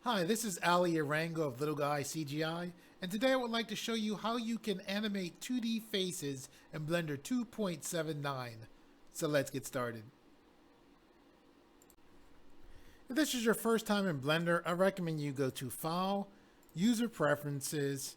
Hi, this is Ali Arango of Little Guy CGI, and today I would like to show you how you can animate 2D faces in Blender 2.79. So let's get started. If this is your first time in Blender, I recommend you go to File, User Preferences,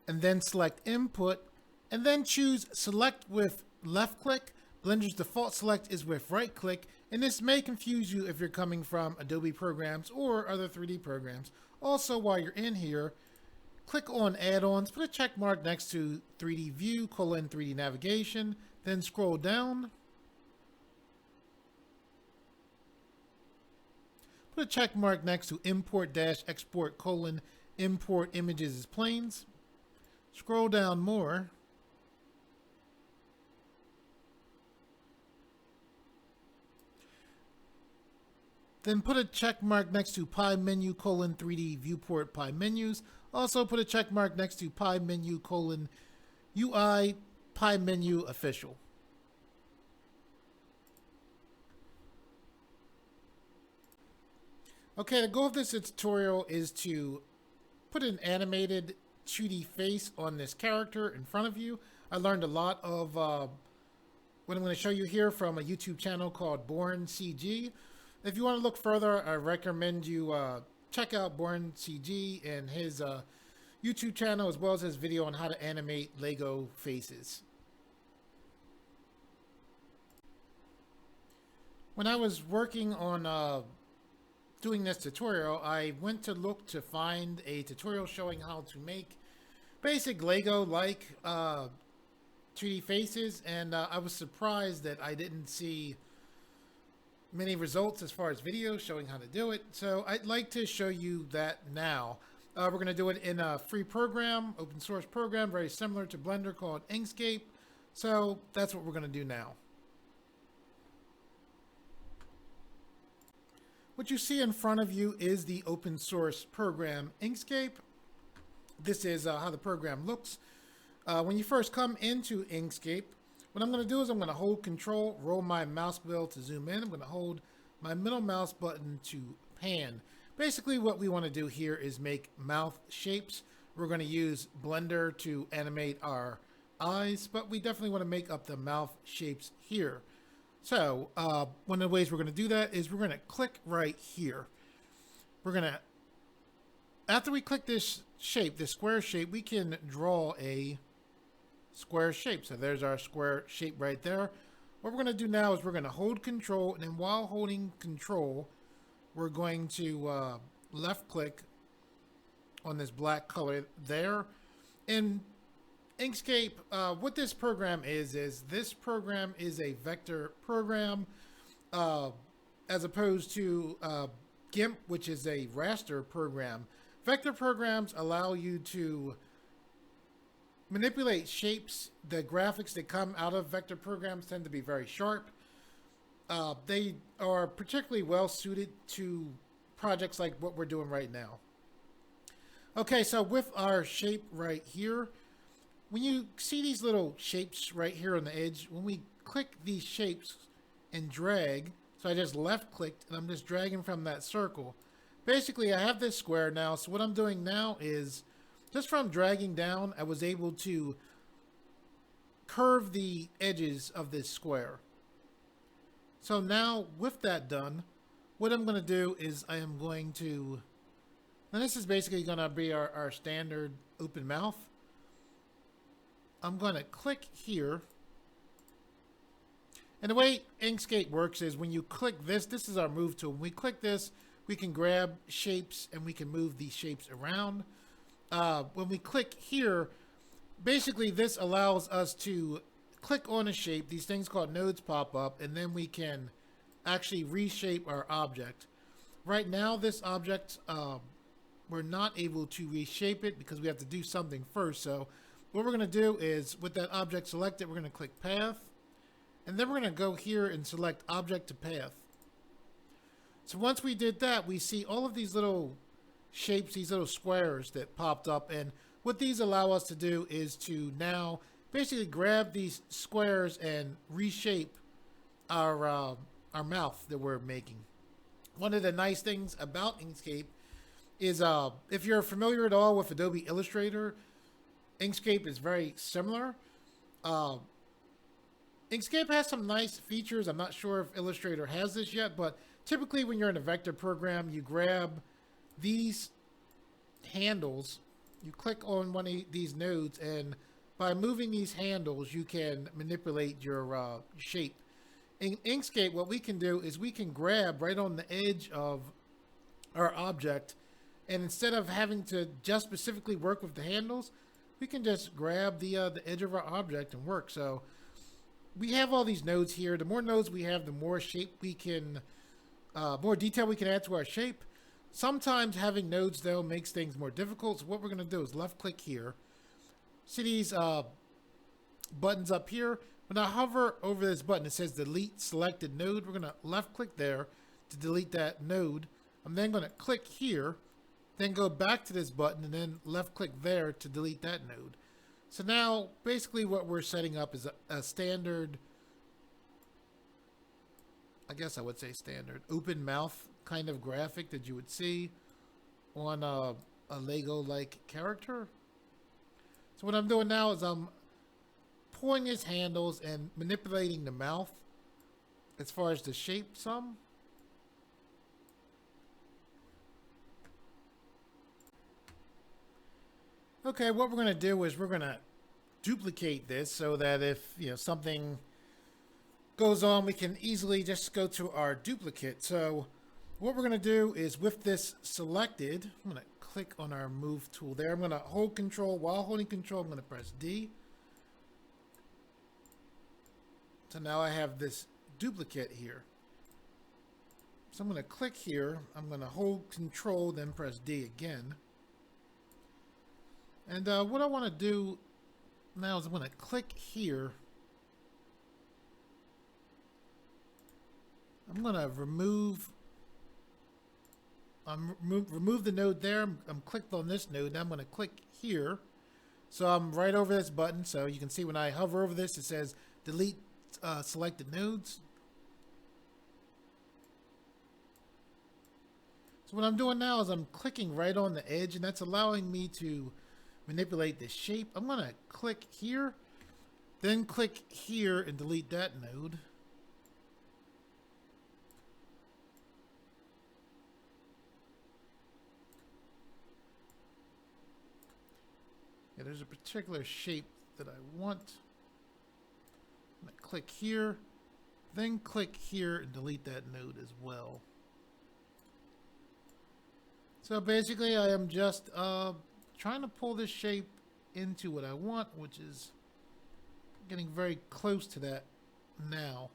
and then select Input, and then choose Select with left click. Blender's default select is with right click, and this may confuse you if you're coming from Adobe programs or other 3D programs. Also, while you're in here, click on add-ons, put a check mark next to 3D view, 3D navigation, then scroll down. Put a check mark next to import-export import images as planes. Scroll down more. Then put a check mark next to pie menu 3D viewport pie menus. Also put a check mark next to pie menu UI pie menu official. Okay, the goal of this tutorial is to put an animated 2D face on this character in front of you. I learned a lot of what I'm going to show you here from a YouTube channel called Born CG. If you want to look further, I recommend you check out Born CG and his YouTube channel, as well as his video on how to animate Lego faces. When I was working on doing this tutorial, I went to look to find a tutorial showing how to make basic Lego-like 2D faces, and I was surprised that I didn't see many results as far as videos showing how to do it. So I'd like to show you that now. We're going to do it in a free program, open source program, very similar to Blender called Inkscape. So that's what we're going to do now. What you see in front of you is the open source program Inkscape. This is how the program looks. When you first come into Inkscape, what I'm going to do is I'm going to hold Control, roll my mouse wheel to zoom in. I'm going to hold my middle mouse button to pan. Basically, what we want to do here is make mouth shapes. We're going to use Blender to animate our eyes, but we definitely want to make up the mouth shapes here. So one of the ways we're going to do that is we're going to click right here. We're going to, after we click this shape, this square shape, we can draw a square shape. So there's our square shape right there. What we're going to do now is we're going to hold Control, and then while holding Control, we're going to left click on this black color there. In Inkscape, what this program is this program is a vector program as opposed to Gimp, which is a raster program. Vector programs allow you to manipulate shapes. The graphics that come out of vector programs tend to be very sharp. They are particularly well suited to projects like what we're doing right now. Okay, so with our shape right here, when you see these little shapes right here on the edge, when we click these shapes and drag, so I just left clicked and I'm just dragging from that circle. Basically, I have this square now, so what I'm doing now is just from dragging down, I was able to curve the edges of this square. So now with that done, what I'm going to do is I am going to, and this is basically going to be our standard open mouth. I'm going to click here. And the way Inkscape works is when you click this, this is our move tool. When we click this, we can grab shapes and we can move these shapes around. When we click here, basically this allows us to click on a shape. These things called nodes pop up, and then we can actually reshape our object. Right now, this object, we're not able to reshape it because we have to do something first. So what we're going to do is, with that object selected, we're going to click Path, and then we're going to go here and select Object to Path. So once we did that, we see all of these little shapes, these little squares that popped up, and what these allow us to do is to now basically grab these squares and reshape our mouth that we're making. One of the nice things about Inkscape is if you're familiar at all with Adobe Illustrator, Inkscape is very similar. Uh, Inkscape has some nice features. I'm not sure if Illustrator has this yet, but typically when you're in a vector program, you grab these handles, you click on one of these nodes, and by moving these handles, you can manipulate your shape. In Inkscape, what we can do is we can grab right on the edge of our object, and instead of having to just specifically work with the handles, we can just grab the edge of our object and work. So we have all these nodes here. The more nodes we have, the more shape we can, more detail we can add to our shape. Sometimes having nodes, though, makes things more difficult. So what we're going to do is left click here. See these buttons up here? When I hover over this button, it says delete selected node. We're going to left click there to delete that node. I'm then going to click here, then go back to this button, and then left click there to delete that node. So now basically what we're setting up is a standard, I guess I would say standard, open mouth kind of graphic that you would see on a Lego-like character. So what I'm doing now is I'm pulling his handles and manipulating the mouth as far as the shape some. Okay, what we're going to do is we're going to duplicate this so that if something goes on, we can easily just go to our duplicate. So what we're going to do is with this selected, I'm going to click on our move tool there. I'm going to hold control. While holding control, I'm going to press D. So now I have this duplicate here. So I'm going to click here. I'm going to hold control, then press D again. And what I want to do now is I'm going to click here. I'm going to remove the node there. I'm clicked on this node. Now I'm going to click here. So I'm right over this button. So you can see when I hover over this, it says delete selected nodes. So what I'm doing now is I'm clicking right on the edge, and that's allowing me to manipulate the shape. I'm going to click here, then click here and delete that node. Yeah, there's a particular shape that I want. I'm going to click here, then click here and delete that node as well. So basically I am just trying to pull this shape into what I want, which is getting very close to that now.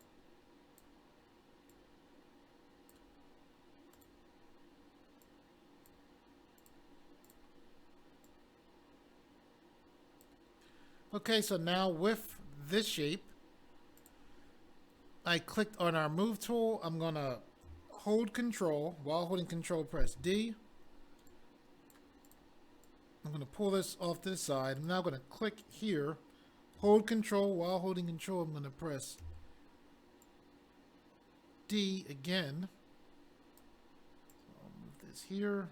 Okay, so now with this shape, I clicked on our move tool. I'm going to hold control. While holding control, press D. I'm going to pull this off to the side. I'm now going to click here, hold control. While holding control, I'm going to press D again. So I'll move this here.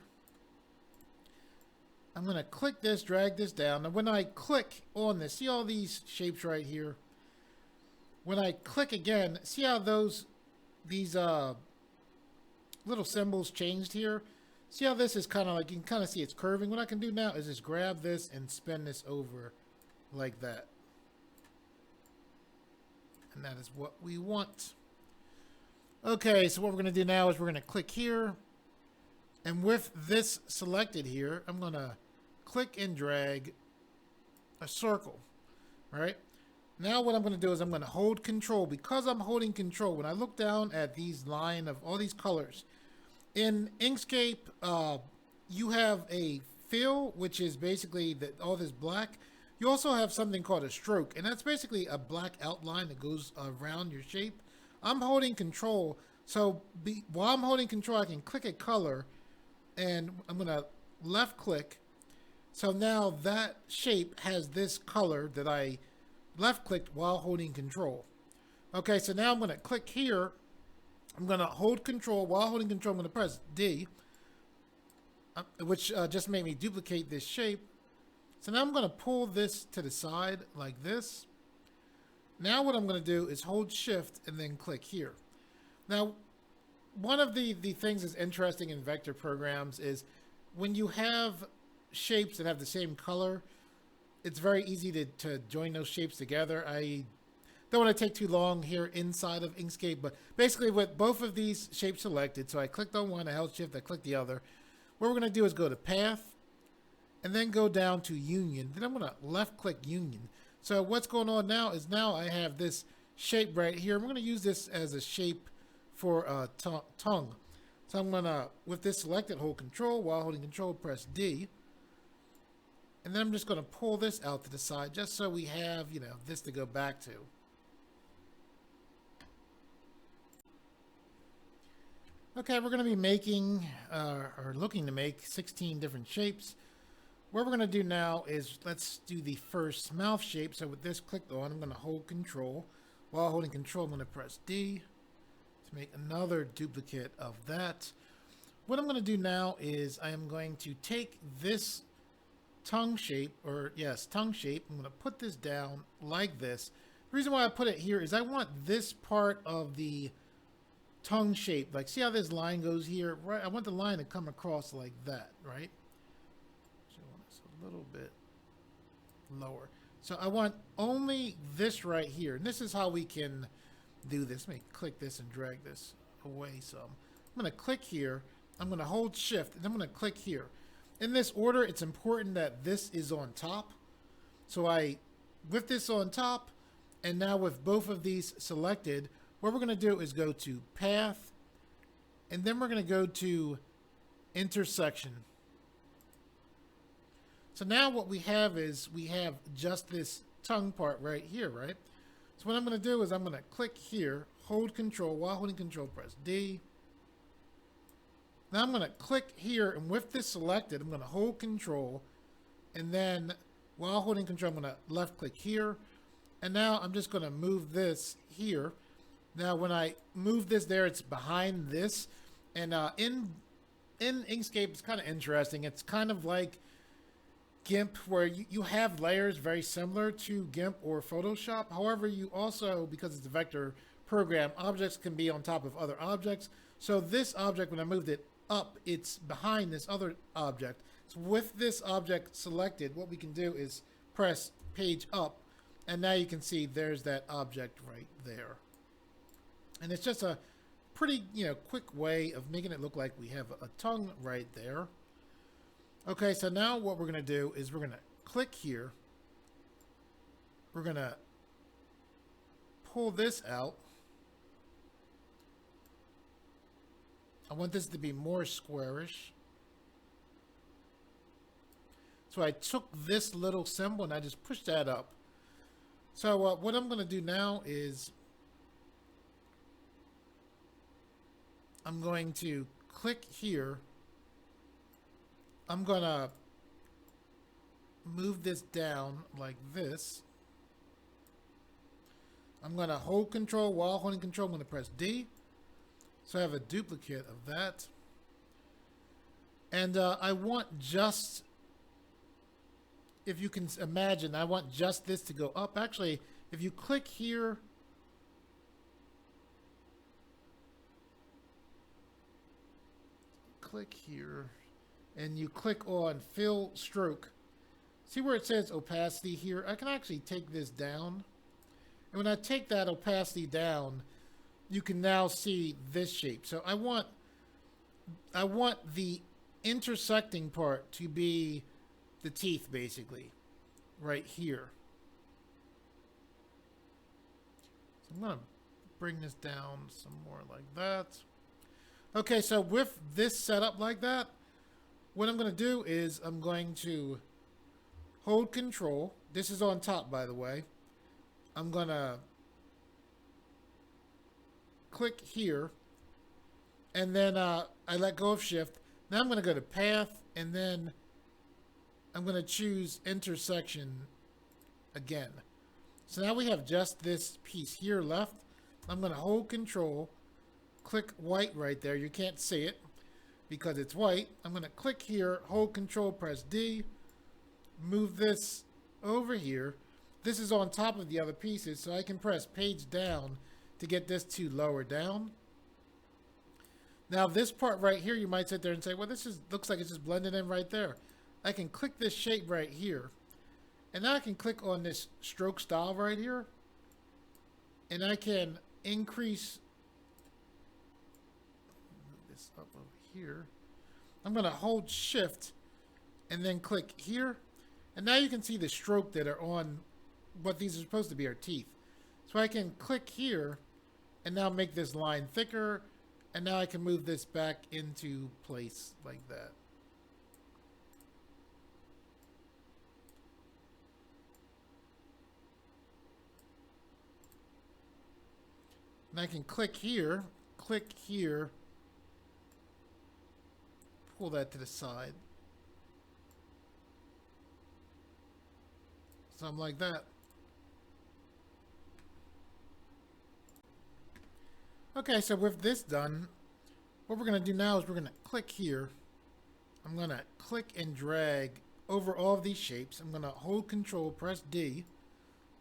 I'm going to click this, drag this down. And when I click on this, see all these shapes right here? When I click again, see how these little symbols changed here? See how this is kind of like, you can kind of see it's curving. What I can do now is just grab this and spin this over like that. And that is what we want. Okay, so what we're going to do now is we're going to click here. And with this selected here, I'm going to click and drag a circle. All right. Now what I'm going to do is I'm going to hold control. Because I'm holding control, when I look down at these line of all these colors, in Inkscape, you have a fill, which is basically all this black. You also have something called a stroke, and that's basically a black outline that goes around your shape. I'm holding control, so while I'm holding control, I can click a color, and I'm going to left click. So now that shape has this color that I left clicked while holding control. Okay, so now I'm going to click here. I'm going to hold control. While holding control, I'm going to press D. which just made me duplicate this shape. So now I'm going to pull this to the side like this. Now what I'm going to do is hold shift and then click here. Now, one of the things that's interesting in vector programs is when you have shapes that have the same color, it's very easy to join those shapes together. I don't want to take too long here inside of Inkscape, but basically with both of these shapes selected, so I clicked on one, I held shift, I clicked the other. What we're going to do is go to path and then go down to union. Then I'm going to left click union. So what's going on now is now I have this shape right here. I'm going to use this as a shape for tongue. So I'm going to, with this selected, hold control. While holding control, press D. And then I'm just going to pull this out to the side just so we have, you know, this to go back to. Okay, we're going to be making, or looking to make 16 different shapes. What we're going to do now is let's do the first mouth shape. So with this clicked on, I'm going to hold control. While holding control, I'm going to press D to make another duplicate of that. What I'm going to do now is I am going to take this tongue shape, or yes, tongue shape. I'm going to put this down like this. The reason why I put it here is I want this part of the tongue shape, like see how this line goes here, right? I want the line to come across like that, right? So I want this a little bit lower. So I want only this right here, and this is how we can do this. Let me click this and drag this away some. I'm going to click here. I'm going to hold shift, and I'm going to click here. In this order, it's important that this is on top. So with this on top, and now with both of these selected, what we're going to do is go to path, and then we're going to go to intersection. So now what we have is we have just this tongue part right here, right? So what I'm going to do is I'm going to click here, hold control, while holding control, press D. Now I'm going to click here, and with this selected, I'm going to hold control, and then while holding control, I'm going to left click here, and now I'm just going to move this here. Now, when I move this there, it's behind this. And in Inkscape, it's kind of interesting. It's kind of like Gimp, where you have layers very similar to Gimp or Photoshop. However, you also, because it's a vector program, objects can be on top of other objects. So this object, when I moved it up, it's behind this other object. So with this object selected, what we can do is press page up. And now you can see there's that object right there. And it's just a pretty, quick way of making it look like we have a tongue right there. Okay, so now what we're going to do is we're going to click here. We're going to pull this out. I want this to be more squarish. So I took this little symbol and I just pushed that up. So what I'm going to do now is I'm going to click here. I'm going to move this down like this. I'm going to hold control. While holding control, I'm going to press D. So I have a duplicate of that. And I want just, if you can imagine, I want just this to go up. Actually, if you click here, click here, and you click on fill stroke, see where it says opacity here? I can actually take this down, and when I take that opacity down, you can now see this shape. So I want the intersecting part to be the teeth, basically, right here. So I'm going to bring this down some more like that. Okay, so with this setup like that, what I'm going to do is I'm going to hold control. This is on top, by the way. I'm going to click here, and then I let go of shift. Now I'm going to go to path, and then I'm going to choose intersection again. So now we have just this piece here left. I'm going to hold control, click white right there. You can't see it. because it's white. I'm going to click here, hold Control, press D, move this over here. This is on top of the other pieces, so I can press page down to get this to lower down. Now this part right here, you might sit there and say, well, this looks like it's just blended in right there. I can click this shape right here, and now I can click on this stroke style right here, and I can increase this up over here. I'm going to hold Shift and then click here, and now you can see the stroke that are on what these are supposed to be, our teeth. So I can click here and now make this line thicker, and now I can move this back into place like that. And I can click here, pull that to the side. Something like that. Okay, so with this done, what we're going to do now is we're going to click here. I'm going to click and drag over all of these shapes. I'm going to hold Control, press D,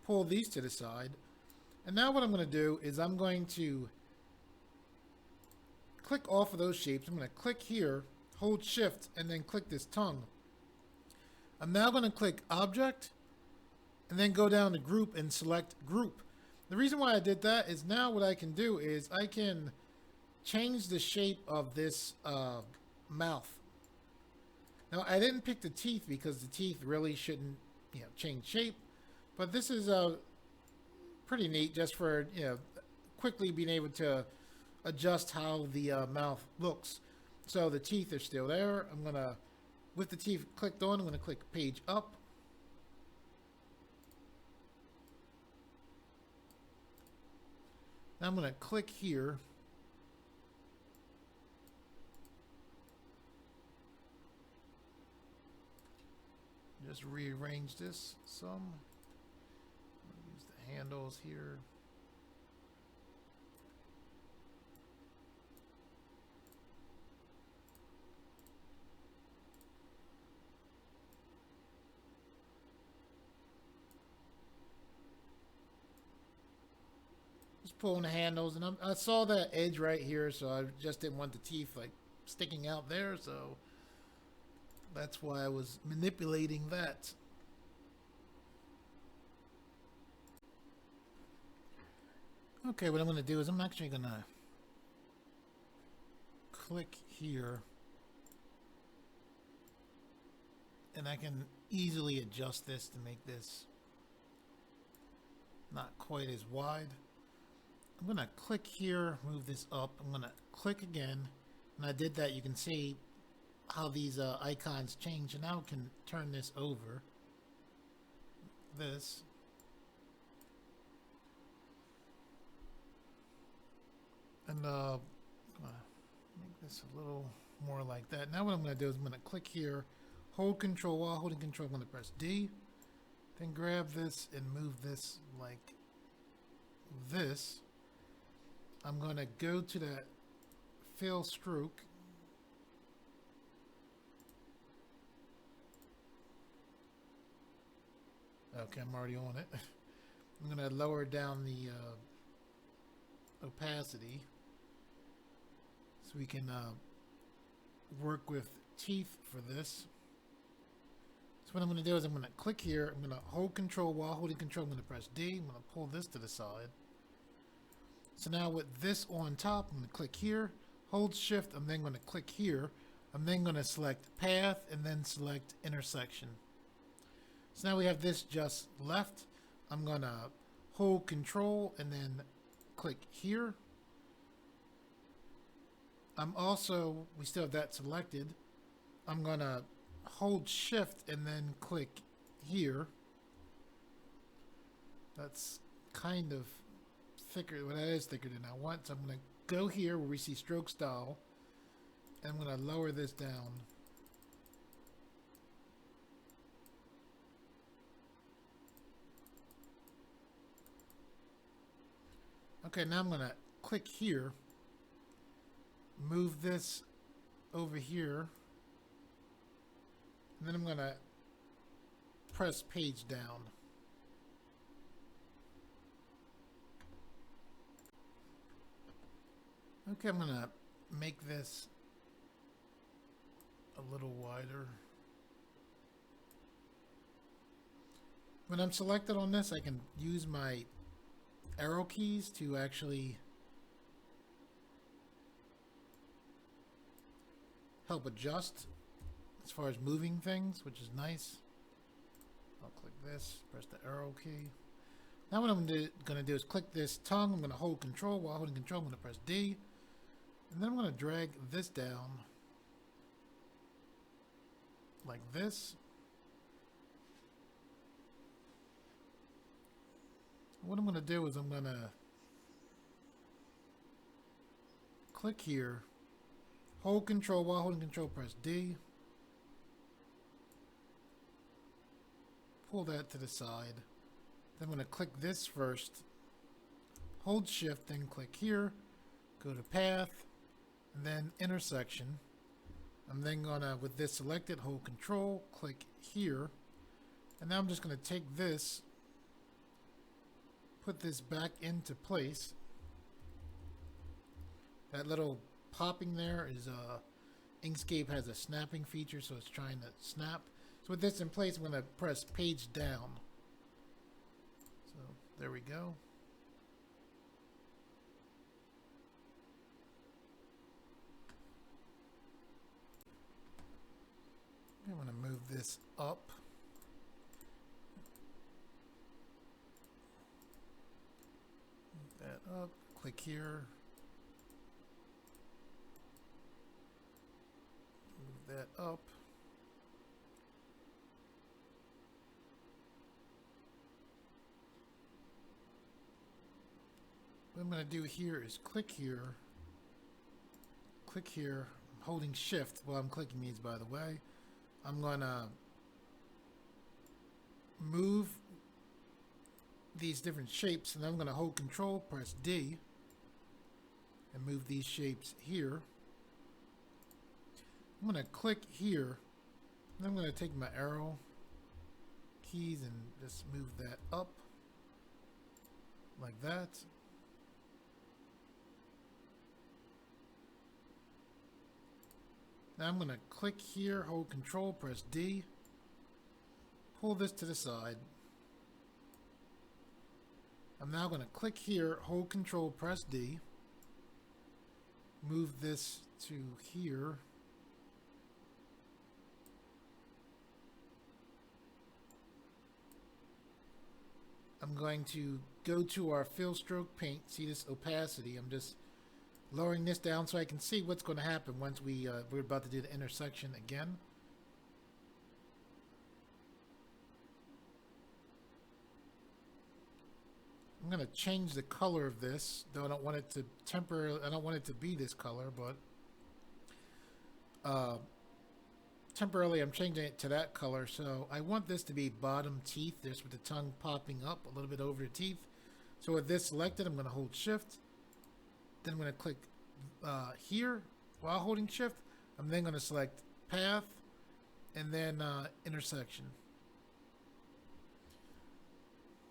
pull these to the side. And now what I'm going to do is I'm going to click off of those shapes. I'm going to click here, hold Shift, and then click this tongue. I'm now going to click Object, and then go down to Group and select Group. The reason why I did that is now what I can do is I can change the shape of this mouth. Now I didn't pick the teeth because the teeth really shouldn't, change shape, but this is pretty neat just for quickly being able to adjust how the mouth looks. So the teeth are still there. I'm gonna, with the teeth clicked on, I'm gonna click Page Up. Now I'm going to click here. Just rearrange this some. Use the handles here. Just pulling the handles, and I saw that edge right here, so I just didn't want the teeth like sticking out there, so that's why I was manipulating that. Okay, what I'm going to do is I'm actually going to click here, and I can easily adjust this to make this not quite as wide. I'm going to click here, move this up. I'm going to click again. When I did that, you can see how these icons change. And now I can turn this over. This. And make this a little more like that. Now what I'm going to do is I'm going to click here, hold Control. While holding Control, I'm going to press D. Then grab this and move this like this. I'm going to go to that fill stroke. Okay, I'm already on it. I'm going to lower down the opacity so we can work with teeth for this. So what I'm going to do is I'm going to click here. I'm going to hold Control. While holding Control, I'm going to press D. I'm going to pull this to the side. So now with this on top, I'm going to click here, hold Shift, I'm then going to click here. I'm then going to select Path and then select Intersection. So now we have this just left. I'm going to hold Control and then click here. We still have that selected. I'm going to hold Shift and then click here. That's kind of thicker. Well, that is thicker than I want. So I'm going to go here where we see stroke style, and I'm going to lower this down. Okay, now I'm going to click here, move this over here, and then I'm going to press page down. Okay, I'm going to make this a little wider. When I'm selected on this, I can use my arrow keys to actually help adjust as far as moving things, which is nice. I'll click this, press the arrow key. Now what I'm going to do is click this tongue. I'm going to hold control. While holding control, I'm going to press D. And then I'm going to drag this down like this. What I'm going to do is I'm going to click here, hold control, while holding control, press D. Pull that to the side. Then I'm going to click this first, hold shift, then click here, go to path, and then intersection. I'm then going to, with this selected, hold control, click here, and now I'm just going to take this, put this back into place. That little popping there is Inkscape has a snapping feature, so it's trying to snap. So with this in place, I'm going to press page down. So there we go. I'm going to move this up. Move that up. Click here. Move that up. What I'm going to do here is click here. Click here. I'm holding shift while I'm clicking these, by the way. I'm going to move these different shapes, and I'm going to hold control, press D, and move these shapes here. I'm going to click here, and I'm going to take my arrow keys and just move that up like that. Now I'm going to click here, hold control, press D, pull this to the side. I'm now going to click here, hold control, press D, move this to here. I'm going to go to our fill stroke paint. See this opacity? I'm just lowering this down so I can see what's going to happen once we're about to do the intersection again. I'm going to change the color of this, though I don't want it to I don't want it to be this color, but temporarily I'm changing it to that color. So I want this to be bottom teeth, just with the tongue popping up a little bit over the teeth. So with this selected, I'm going to hold shift. Then I'm going to click here while holding shift. I'm then going to select path and then intersection.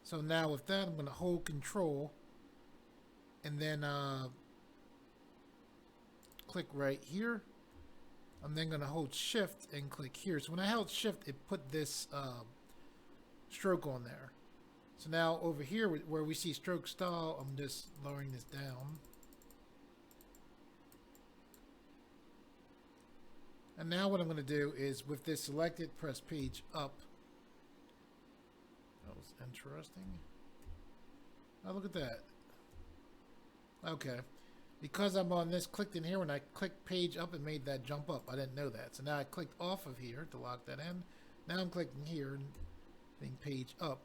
So now with that, I'm going to hold control and then click right here. I'm then going to hold shift and click here. So when I held shift, it put this stroke on there. So now over here where we see stroke style, I'm just lowering this down. And now what I'm going to do is with this selected, press page up. That was interesting. Oh, look at that. Okay. Because I'm on this, clicked in here, when I clicked page up, it made that jump up. I didn't know that. So now I clicked off of here to lock that in. Now I'm clicking here and hitting page up.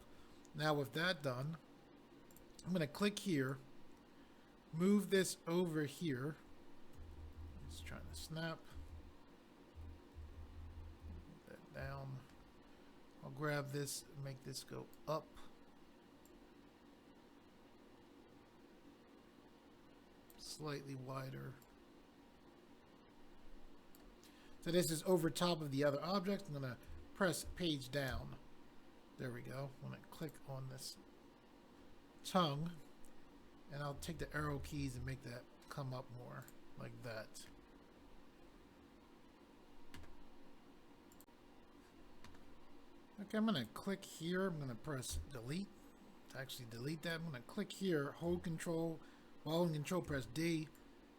Now with that done, I'm going to click here, move this over here. Just trying to snap. Move that down. I'll grab this and make this go up. Slightly wider. So this is over top of the other object. I'm going to press page down. There we go. I'm going to click on this tongue, and I'll take the arrow keys and make that come up more like that. Okay, I'm going to click here. I'm going to press delete to actually delete that. I'm going to click here, hold control, while holding control, press D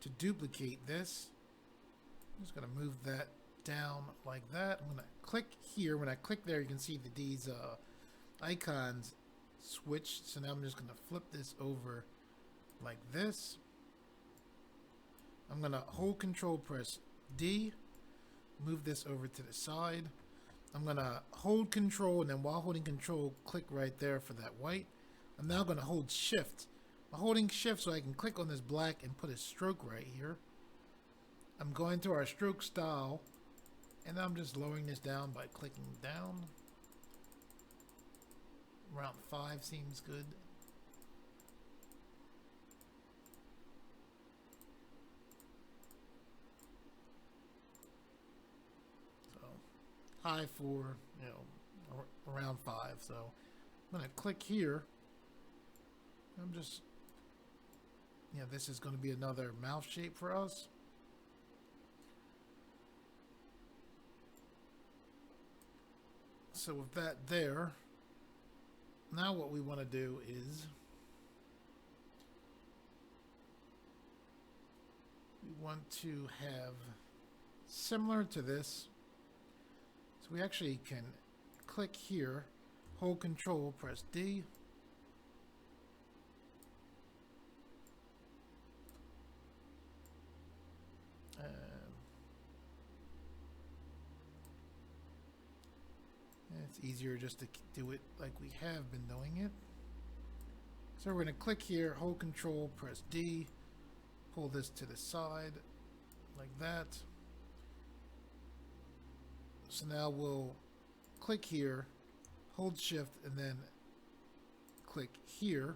to duplicate this. I'm just going to move that down like that. I'm going to click here. When I click there, you can see that these icons switch. So now I'm just going to flip this over like this. I'm going to hold control, press D, move this over to the side. I'm going to hold control, and then while holding control, click right there for that white. I'm now going to hold shift. I'm holding shift so I can click on this black and put a stroke right here. I'm going to our stroke style, and I'm just lowering this down by clicking down. Around 5 seems good. So high 4, you know, around 5. So I'm going to click here. I'm just, you know, this is going to be another mouth shape for us. So with that there, now what we want to do is we want to have similar to this. So we actually can click here, hold control, press D. It's easier just to do it like we have been doing it. So we're going to click here, hold control, press D, pull this to the side like that. So now we'll click here, hold shift, and then click here.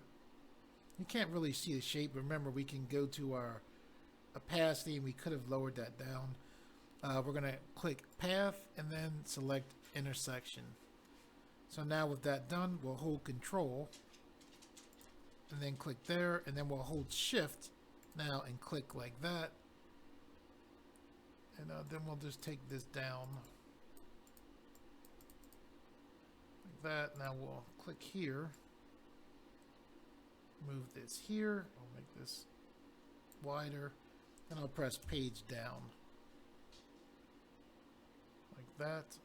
You can't really see the shape. Remember, we can go to our opacity, and we could have lowered that down. We're going to click path and then select intersection. So now with that done, we'll hold control and then click there, and then we'll hold shift now and click like that. And then we'll just take this down like that. Now we'll click here, move this here, I'll make this wider, and I'll press page down like that.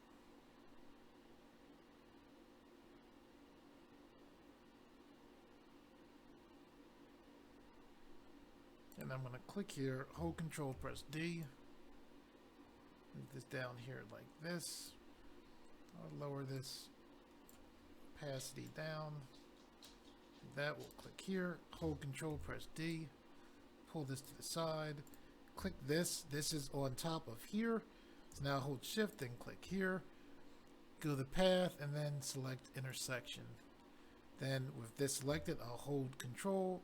And I'm going to click here, hold control, press D, move this down here like this. I'll lower this opacity down. That will click here, hold control, press D, pull this to the side, click this. This is on top of here. So now hold shift and click here, go to the path, and then select intersection. Then with this selected, I'll hold control,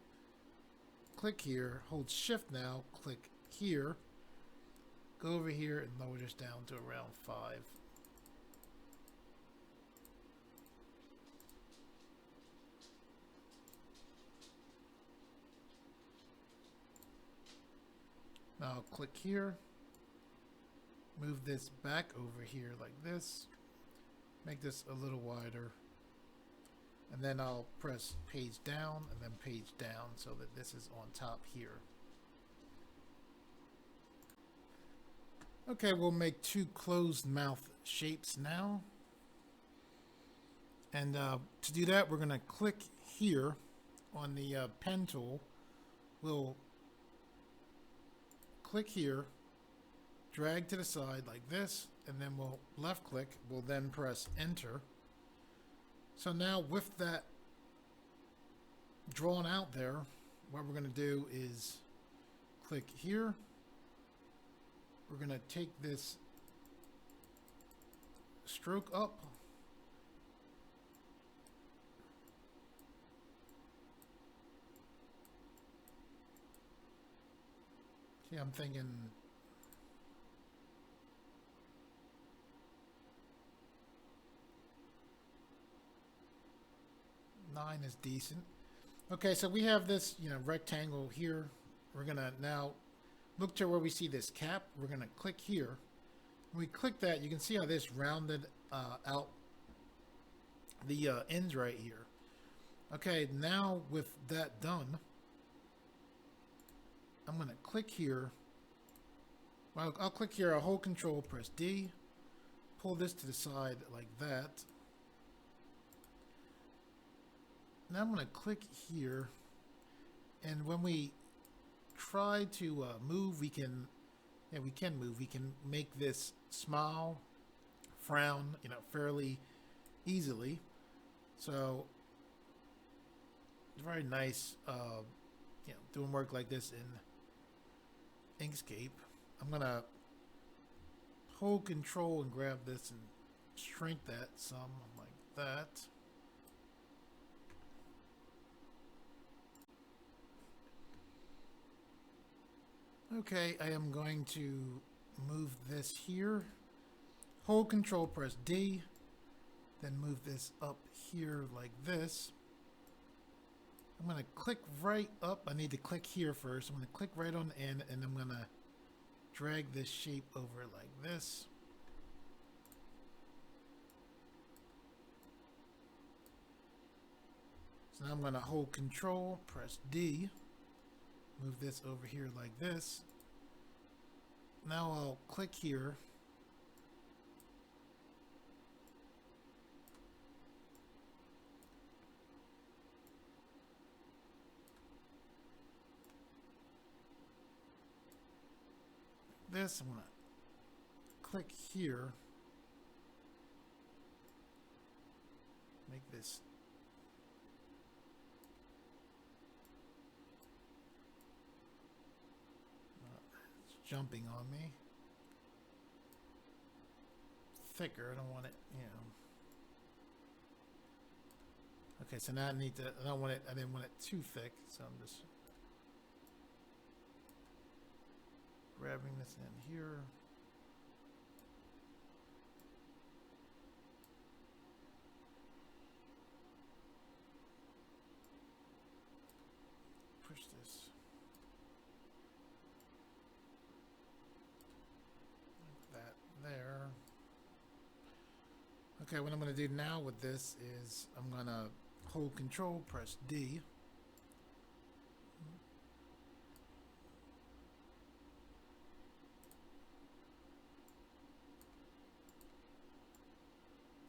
click here, hold shift now, click here, go over here and lower this down to around 5. Now I'll click here, move this back over here like this, make this a little wider, and then I'll press page down and then page down so that this is on top here. Okay, we'll make 2 closed mouth shapes now. And to do that, we're going to click here on the pen tool. We'll click here, drag to the side like this, and then we'll left click. We'll then press enter. So now with that drawn out there, what we're going to do is click here. We're going to take this stroke up. Okay, I'm thinking 9 is decent. Okay, so we have this, rectangle here. We're gonna now look to where we see this cap. We're gonna click here. When we click that, you can see how this rounded out the ends right here. Okay, now with that done, I'm gonna click here. Well, I'll click here, I'll hold control, press D, pull this to the side like that. Now I'm gonna click here, and when we try to move, we can move. We can make this smile, frown, fairly easily. So it's very nice, doing work like this in Inkscape. I'm gonna hold control and grab this and shrink that some like that. Okay, I am going to move this here. Hold control, press D, then move this up here like this. I'm going to click right up. I need to click here first. I'm going to click right on the end, and I'm going to drag this shape over like this. So now I'm going to hold control, press D, move this over here like this. Now I'll click here. This, I'm going to click here. Make this it's jumping on me. Thicker, I don't want it, Okay, so now I need to, I didn't want it too thick, so I'm just grabbing this in here. Push this like that there. Okay, what I'm going to do now with this is I'm going to hold control, press D.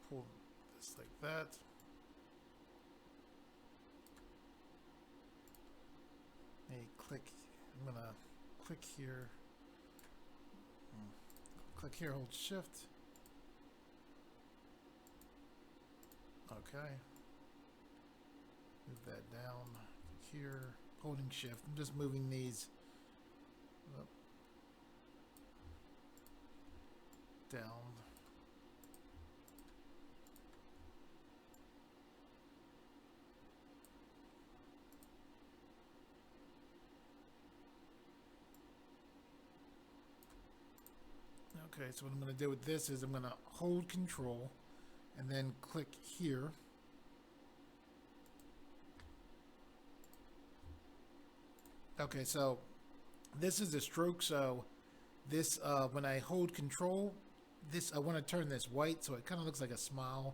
Pull this like that. Click, I'm going to click here. Click here, hold shift. Okay. Move that down here, holding shift. I'm just moving these up, down. Okay, so what I'm going to do with this is I'm going to hold control and then click here. Okay, so this is the stroke. So this, when I hold control, this, I want to turn this white so it kind of looks like a smile,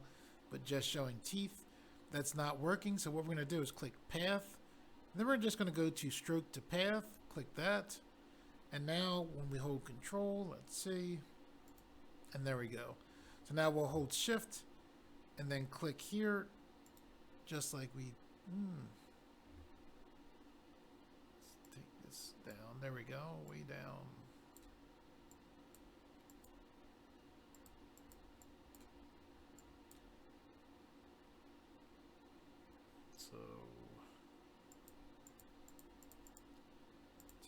but just showing teeth. That's not working. So what we're going to do is click path. Then we're just going to go to stroke to path, click that. And now when we hold control, let's see, and there we go. So now we'll hold shift and then click here, just like we, let's take this down. There we go, way down. So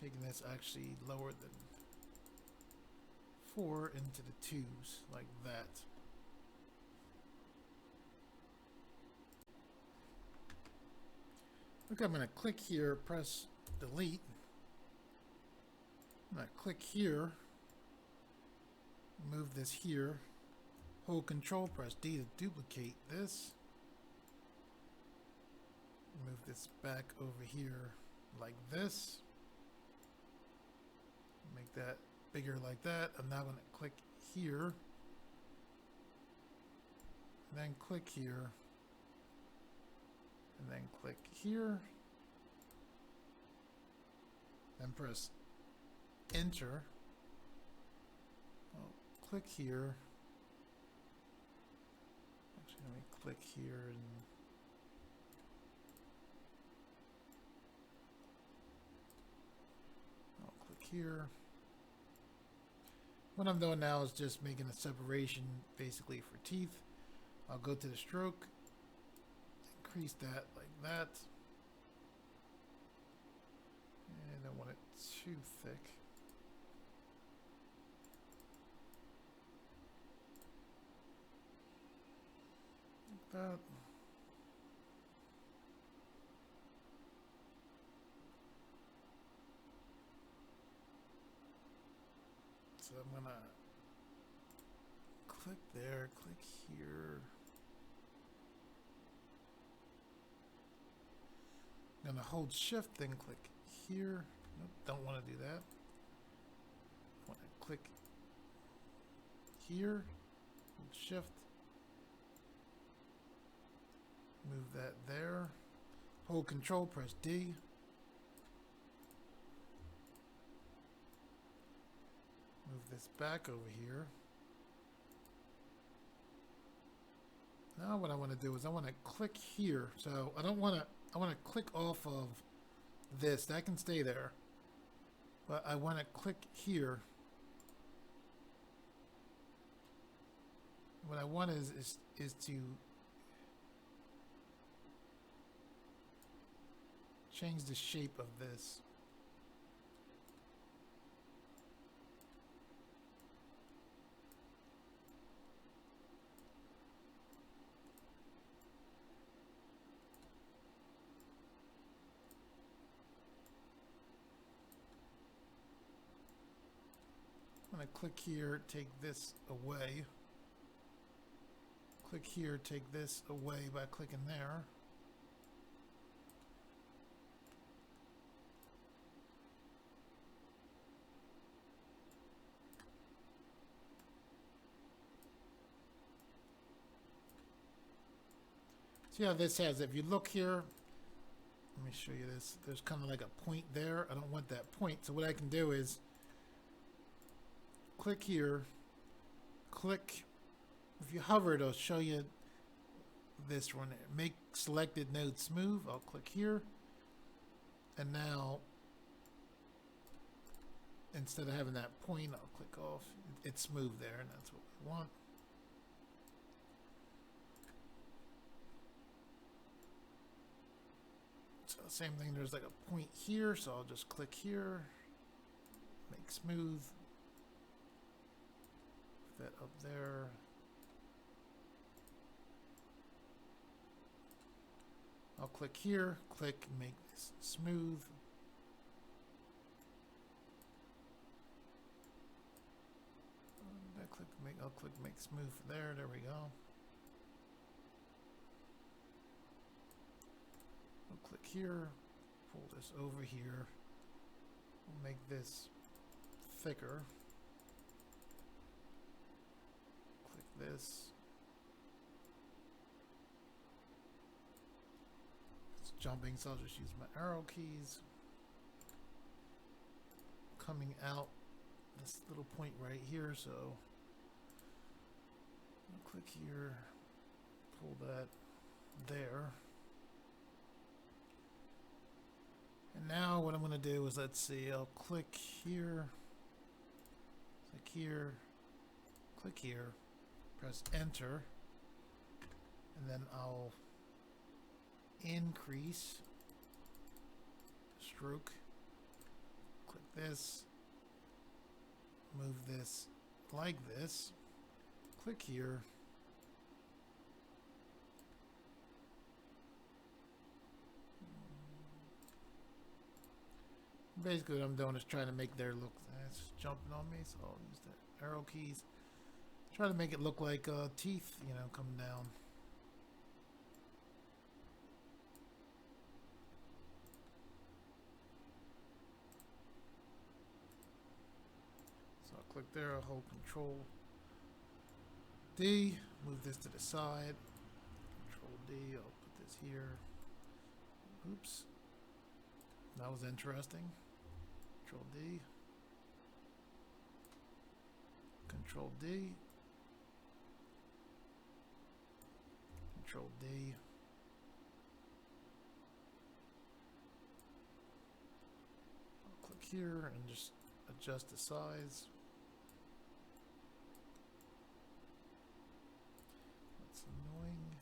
taking this actually lower than 4 into the 2s, like that. Okay, I'm going to click here, press delete. I'm going to click here, move this here, hold control, press D to duplicate this. Move this back over here like this. Make that bigger like that. I'm now going to click here. And then click here. And then click here. Then press Enter. I'll click here. Actually, let me click here and I'll click here. What I'm doing now is just making a separation basically for teeth. I'll go to the stroke, increase that like that. And I don't want it too thick. Like that. So I'm gonna click there, click here. I'm gonna hold shift, then click here. Nope, don't want to do that. I want to click here, hold shift, move that there, hold control, press D. Move this back over here. Now what I want to do is I want to click here. So I don't want to, I want to click off of this. That can stay there. But I want to click here. What I want is to change the shape of this. I'm going to click here, take this away. Click here, take this away by clicking there. See how this has, if you look here, let me show you this. There's kind of like a point there. I don't want that point. So what I can do is click here, click, if you hover, it'll show you this one. Make selected node smooth. I'll click here. And now, instead of having that point, I'll click off. It's smooth there, and that's what we want. So same thing, there's like a point here, so I'll just click here, make smooth. Put that up there. I'll click here, click, make this smooth. I'll click make smooth there. There we go. I'll click here, pull this over here. We'll make this thicker. Click this. It's jumping, so I'll just use my arrow keys. Coming out this little point right here, so I'll click here, pull that there. And now what I'm going to do is, let's see, I'll click here, click here, press enter, and then I'll increase stroke, click this, move this like this, click here, basically what I'm doing is trying to make their look, it's jumping on me, so I'll use the arrow keys, try to make it look like teeth, you know, coming down. click there, hold Control D, move this to the side. Control D, I'll put this here. Oops. That was interesting. Control D. Control D. Control D. I'll click here and just adjust the size. That's annoying.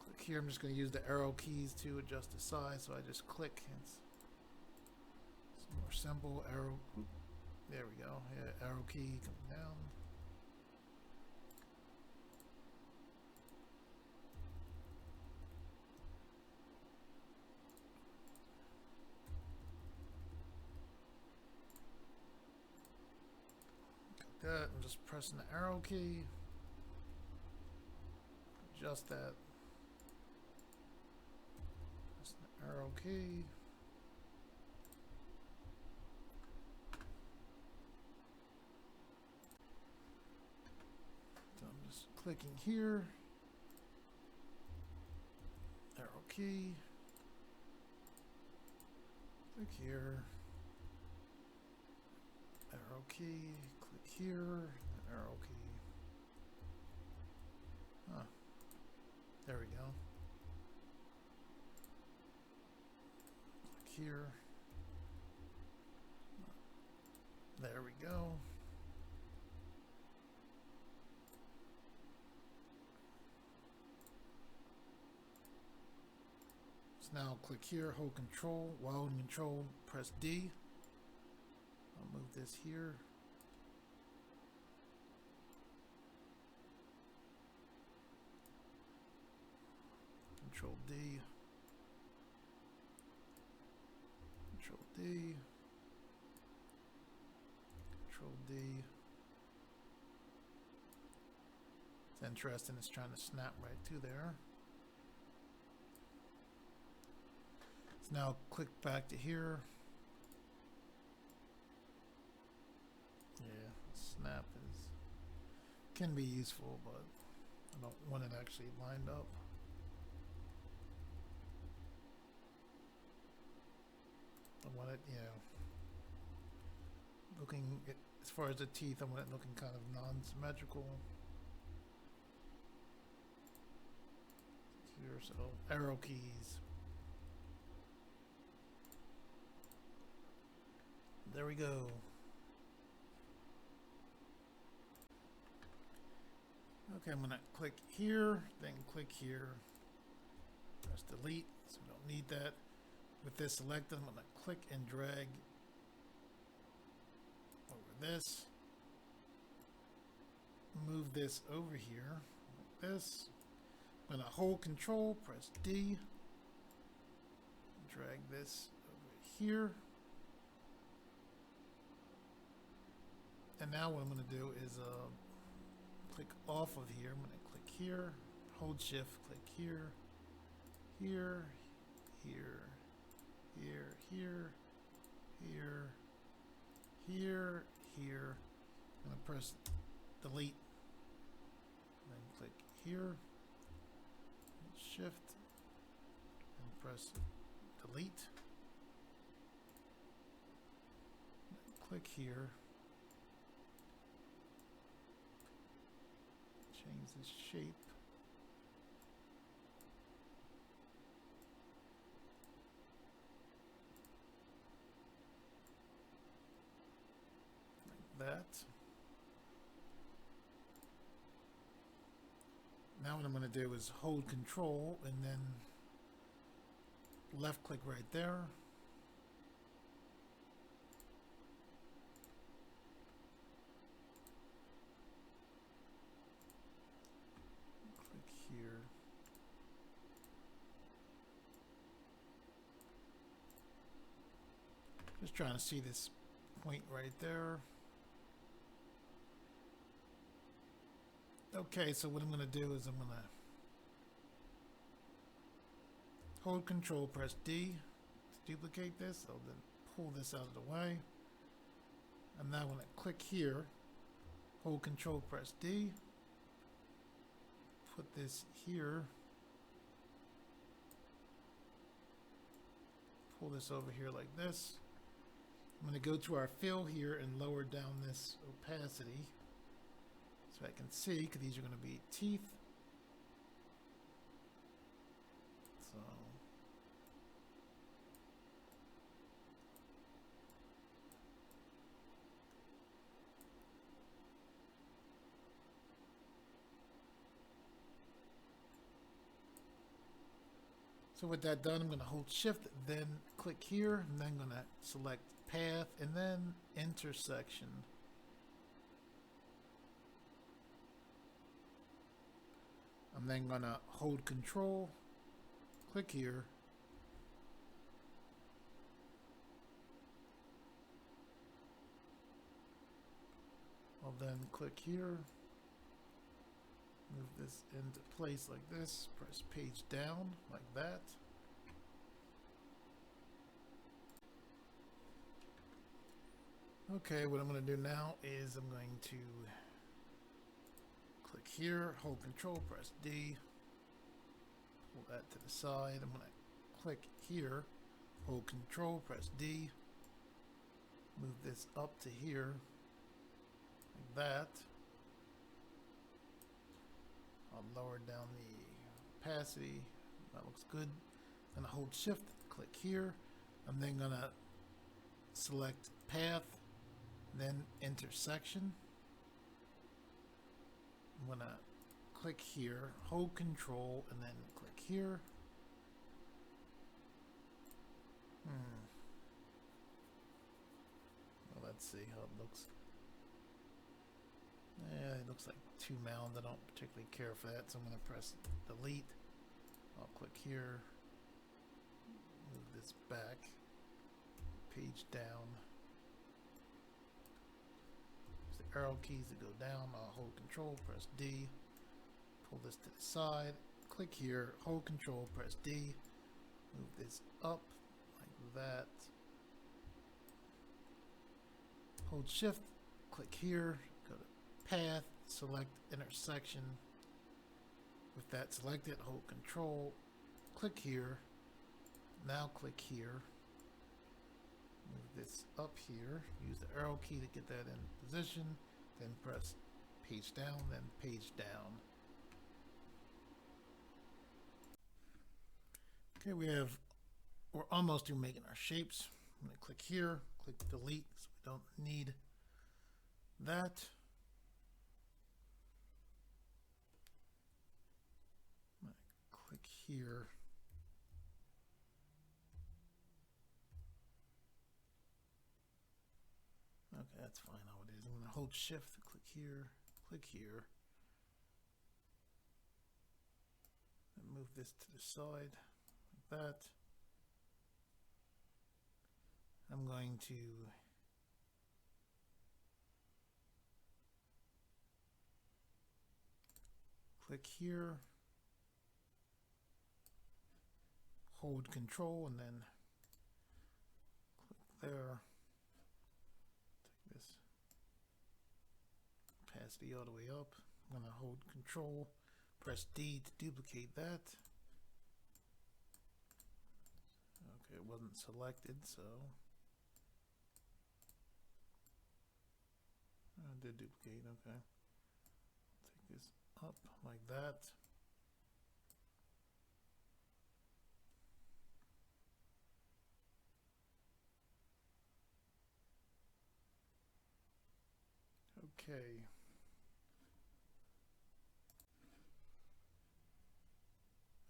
Click here. I'm just going to use the arrow keys to adjust the size. So I just click. It's more simple. Arrow. Oop, there we go. Yeah, arrow key coming down. That, I'm just pressing the arrow key, adjust that, press the arrow key, so I'm just clicking here, arrow key, click here, arrow key, click here, arrow key. Huh. There we go. Click here. There we go. So now click here, hold Control, while holding Control, press D. I'll move this here. Control D. Control D. Control D. It's interesting, it's trying to snap right to there. So now click back to here. Yeah, snap can be useful, but I don't want it actually lined up. I want it, looking, as far as the teeth, I want it looking kind of non-symmetrical. Here, so arrow keys. There we go. Okay, I'm gonna click here, then click here. Press delete, so we don't need that. With this selected, I'm gonna click and drag over this. Move this over here, like this. I'm gonna hold Control, press D. Drag this over here. And now what I'm gonna do is click off of here. I'm going to click here, hold shift, click here, here, here, here, here, here, here, here. I'm going to press delete, then click here, shift, and press delete. Click here. Change this shape. Like that. Now what I'm going to do is hold Control and then left click right there. Here. Just trying to see this point right there. Okay, so what I'm going to do is I'm going to hold Control, press D to duplicate this. I'll then pull this out of the way. I'm now going to click here, hold Control, press D, put this here, pull this over here like this. I'm going to go to our fill here and lower down this opacity so I can see, because these are going to be teeth. So with that done, I'm going to hold shift, then click here, and then I'm going to select path, and then intersection. I'm then going to hold control, click here, I'll then click here, move this into place like this, press page down like that. Okay, what I'm going to do now is I'm going to click here, hold control, press D, pull that to the side. I'm going to click here, hold control, press D, move this up to here like that. I'll lower down the opacity. That looks good. I'm going to hold shift, click here. I'm then going to select path, then intersection. I'm going to click here, hold control, and then click here. Well, let's see how it looks. Yeah, it looks like too mound. I don't particularly care for that, so I'm going to press delete. I'll click here, move this back, page down. Use the arrow keys to go down. I'll hold control, press D, pull this to the side, click here, hold control, press D, move this up like that. Hold shift, click here, go to path, select intersection. With that selected, hold control, click here, now click here, move this up here, use the arrow key to get that in position, then press page down, then page down. Okay, we're almost through making our shapes. I'm going to click here, click delete, so we don't need that. Click here. Okay, that's fine how it is. I'm going to hold shift, click here, and move this to the side like that. I'm going to click here, hold control, and then click there. Take this opacity all the way up. I'm going to hold control, press D to duplicate that. Okay, it wasn't selected, so I did duplicate. Okay, take this up like that. Okay.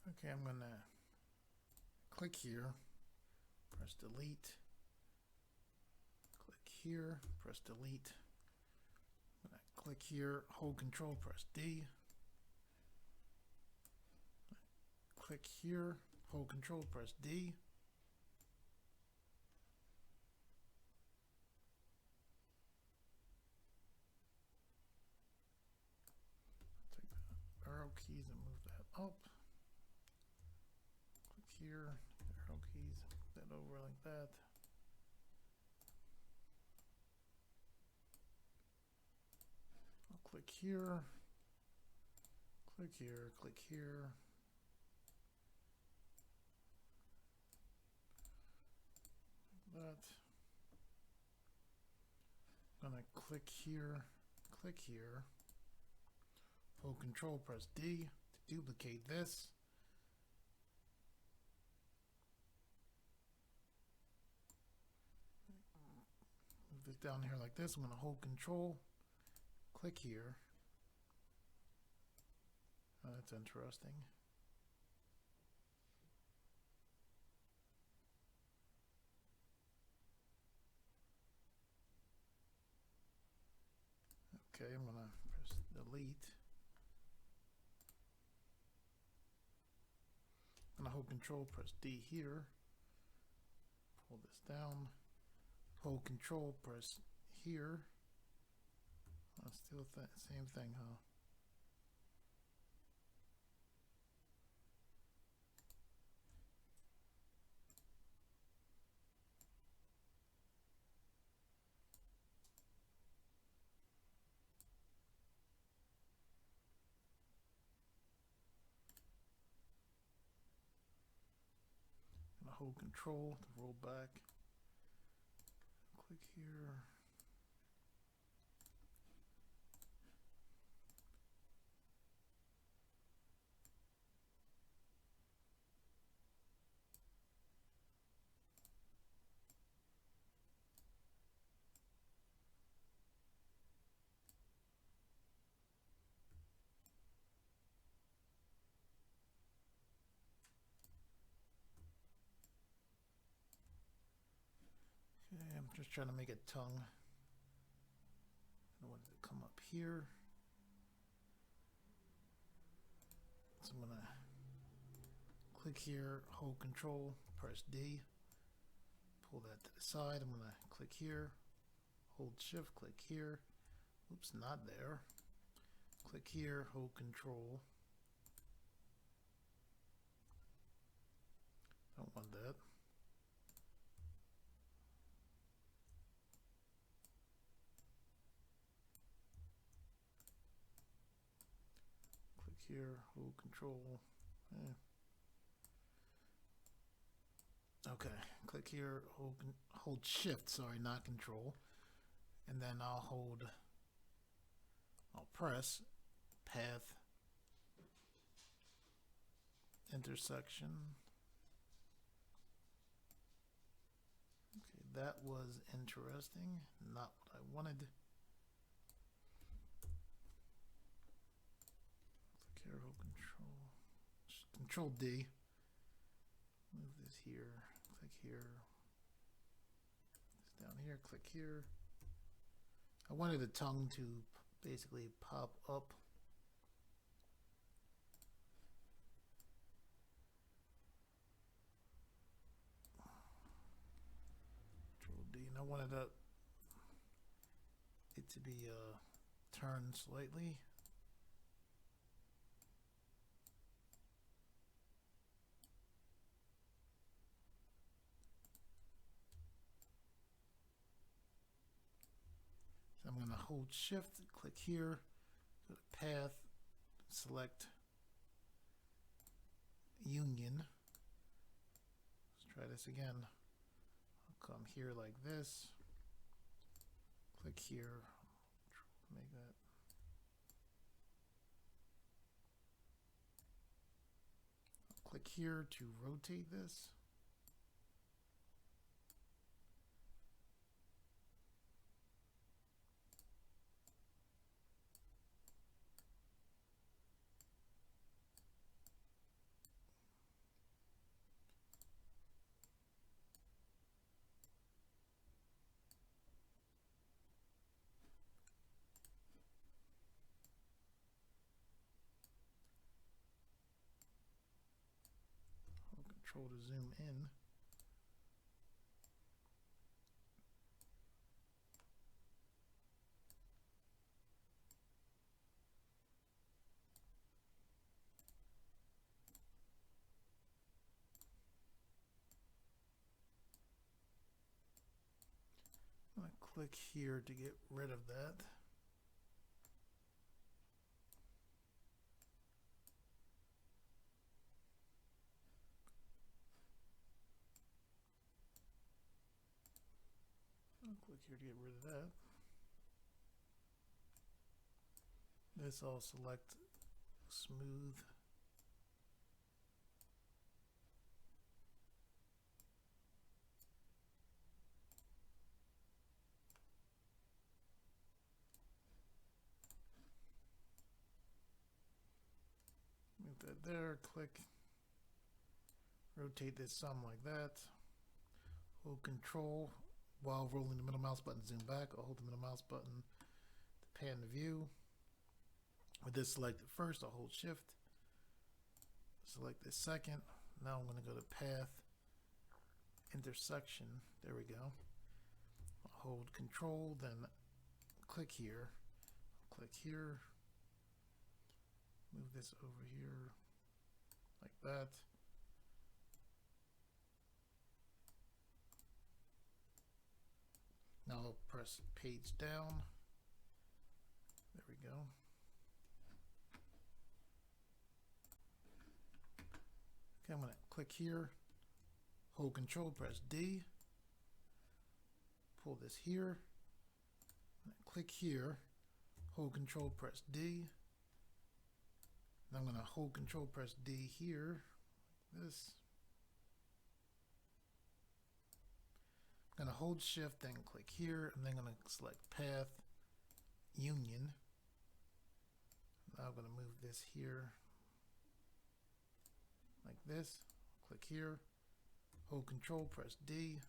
Okay, I'm gonna click here, press delete, click here, press delete. I'm gonna click here, hold control, press D. Click here, hold control, press D. Take the arrow keys and move that up. Click here, arrow keys, move that over like that. here, click here, click here. Like that. I'm gonna click here, hold Control, press D to duplicate this. Move this down here like this. I'm gonna hold Control, click here. Oh, that's interesting. Okay, I'm gonna press delete. I'm gonna hold Control, press D here. Pull this down. Hold Control, press here. Still same thing, huh? I'm gonna hold Control to roll back. Click here. Okay, I'm just trying to make a tongue. I want it to come up here. So I'm gonna click here, hold Control, press D, pull that to the side. I'm gonna click here, hold Shift, click here. Oops, not there. Click here, hold Control. Don't want that. Click here, hold Control. Okay, click here, hold Shift, sorry, not Control. And then I'll press path intersection. Okay, that was interesting, not what I wanted. Click here, hold Control D. Move this here, click here. This down here, click here. I wanted the tongue to basically pop up. Control D, and I wanted it to be turned slightly. So I'm going to hold Shift, click here, go to Path, select Union. Let's try this again. I'll come here like this. Click here, make that. Click here to rotate this. Control to zoom in. I'm going to click here to get rid of that. Click here to get rid of that. This I'll select smooth. Move that there, click. Rotate this some like that. Hold control while rolling the middle mouse button, zoom back. I'll hold the middle mouse button to pan the view. With this selected first, I'll hold shift. Select this second. Now I'm going to go to path, intersection. There we go. I'll hold control, then click here. Click here. Move this over here like that. Now I'll press page down. There we go. Okay, I'm going to click here, hold control, press D, pull this here, click here, hold control, press D. And I'm going to hold control, press D here, like this. I'm going to hold shift, then click here, and then I'm going to select path, union. Now I'm going to move this here like this. Click here, hold control, press D,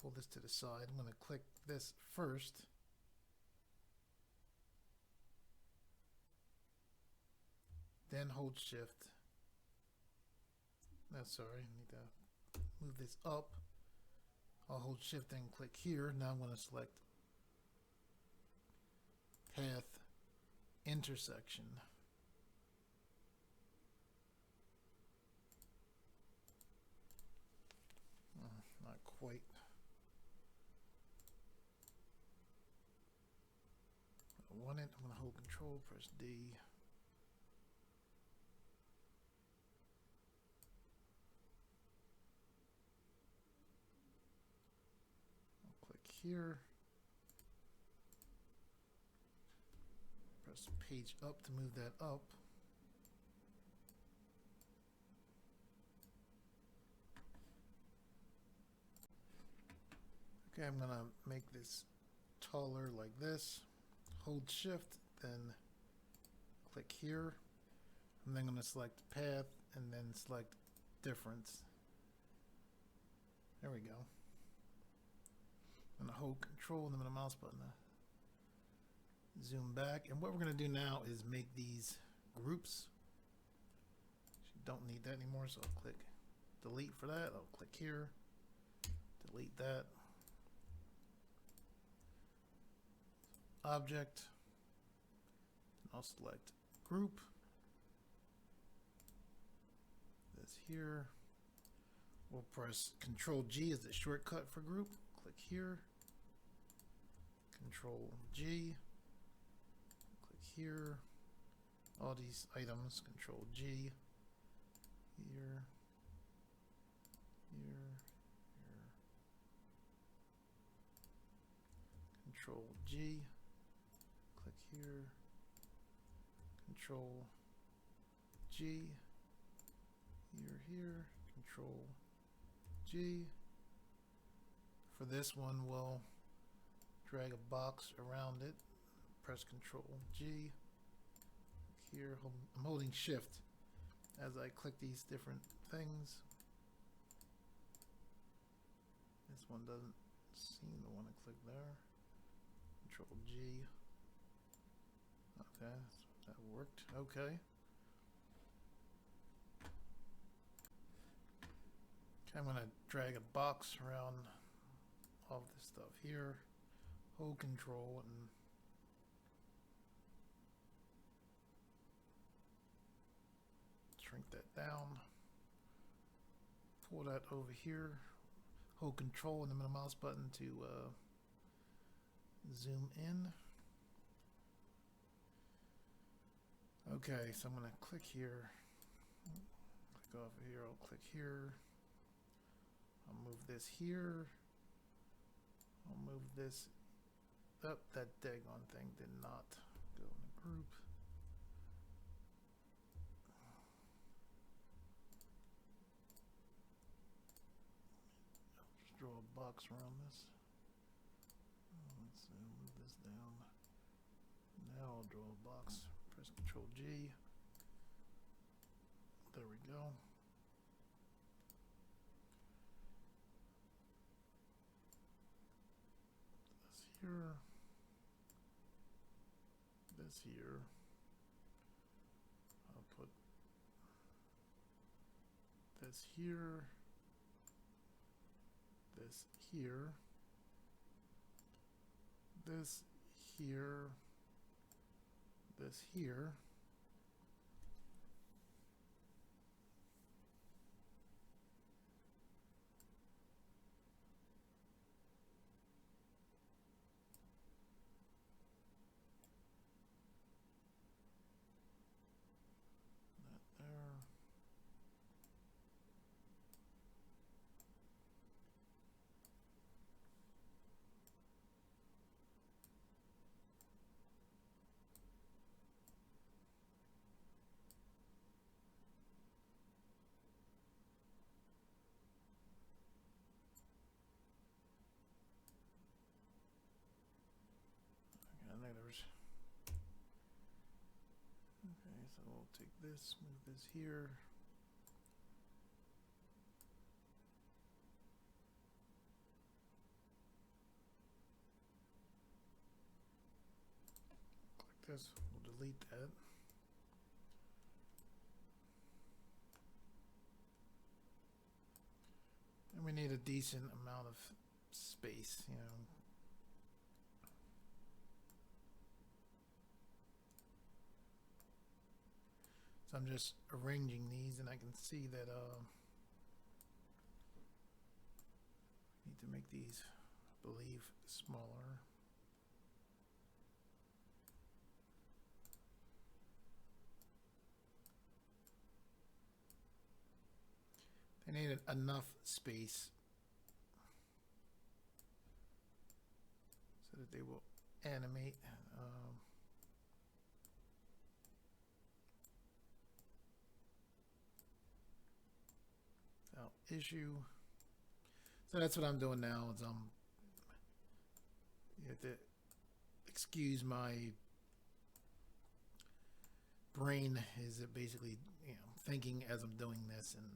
pull this to the side. I'm going to click this first. Then hold shift. No, sorry, I need to move this up. I'll hold shift and click here. Now I'm going to select path, intersection. Not quite. I want it. I'm going to hold control, press D. Here, press page up to move that up. Okay, I'm gonna make this taller like this. Hold shift, then click here. I'm then gonna select path and then select difference. There we go. I'm going to hold control and then the mouse button to zoom back. And what we're going to do now is make these groups. Don't need that anymore, so I'll click delete for that. I'll click here, delete that. Object. I'll select group. This here. We'll press Control G as the shortcut for group. Click here. Control G, click here, all these items, Control G, here, here, Control G, click here, Control G, here, Control G. For this one, we'll drag a box around it, press Control G. Here, I'm holding Shift as I click these different things. This one doesn't seem to want to click there. Control G. Okay, that worked. Okay. I'm going to drag a box around all of this stuff here. Hold Control and shrink that down. Pull that over here. Hold Control and the middle mouse button to zoom in. Okay, so I'm going to click here. Click off here. I'll click here. I'll move this here. I'll move this up. That daggone thing did not go in the group. I'll just draw a box around this. Let's see, move this down. Now I'll draw a box. Press Control G. There we go. This here. This here. I'll put this here. This here. This here. This here. That there. Okay, so we'll take this, move this here. Click this, we'll delete that. And we need a decent amount of space, you know. So I'm just arranging these, and I can see that I need to make these, I believe, smaller. They needed enough space so that they will animate. Without issue. So that's what I'm doing now. Is you have to excuse my brain. Is it basically, you know, thinking as I'm doing this and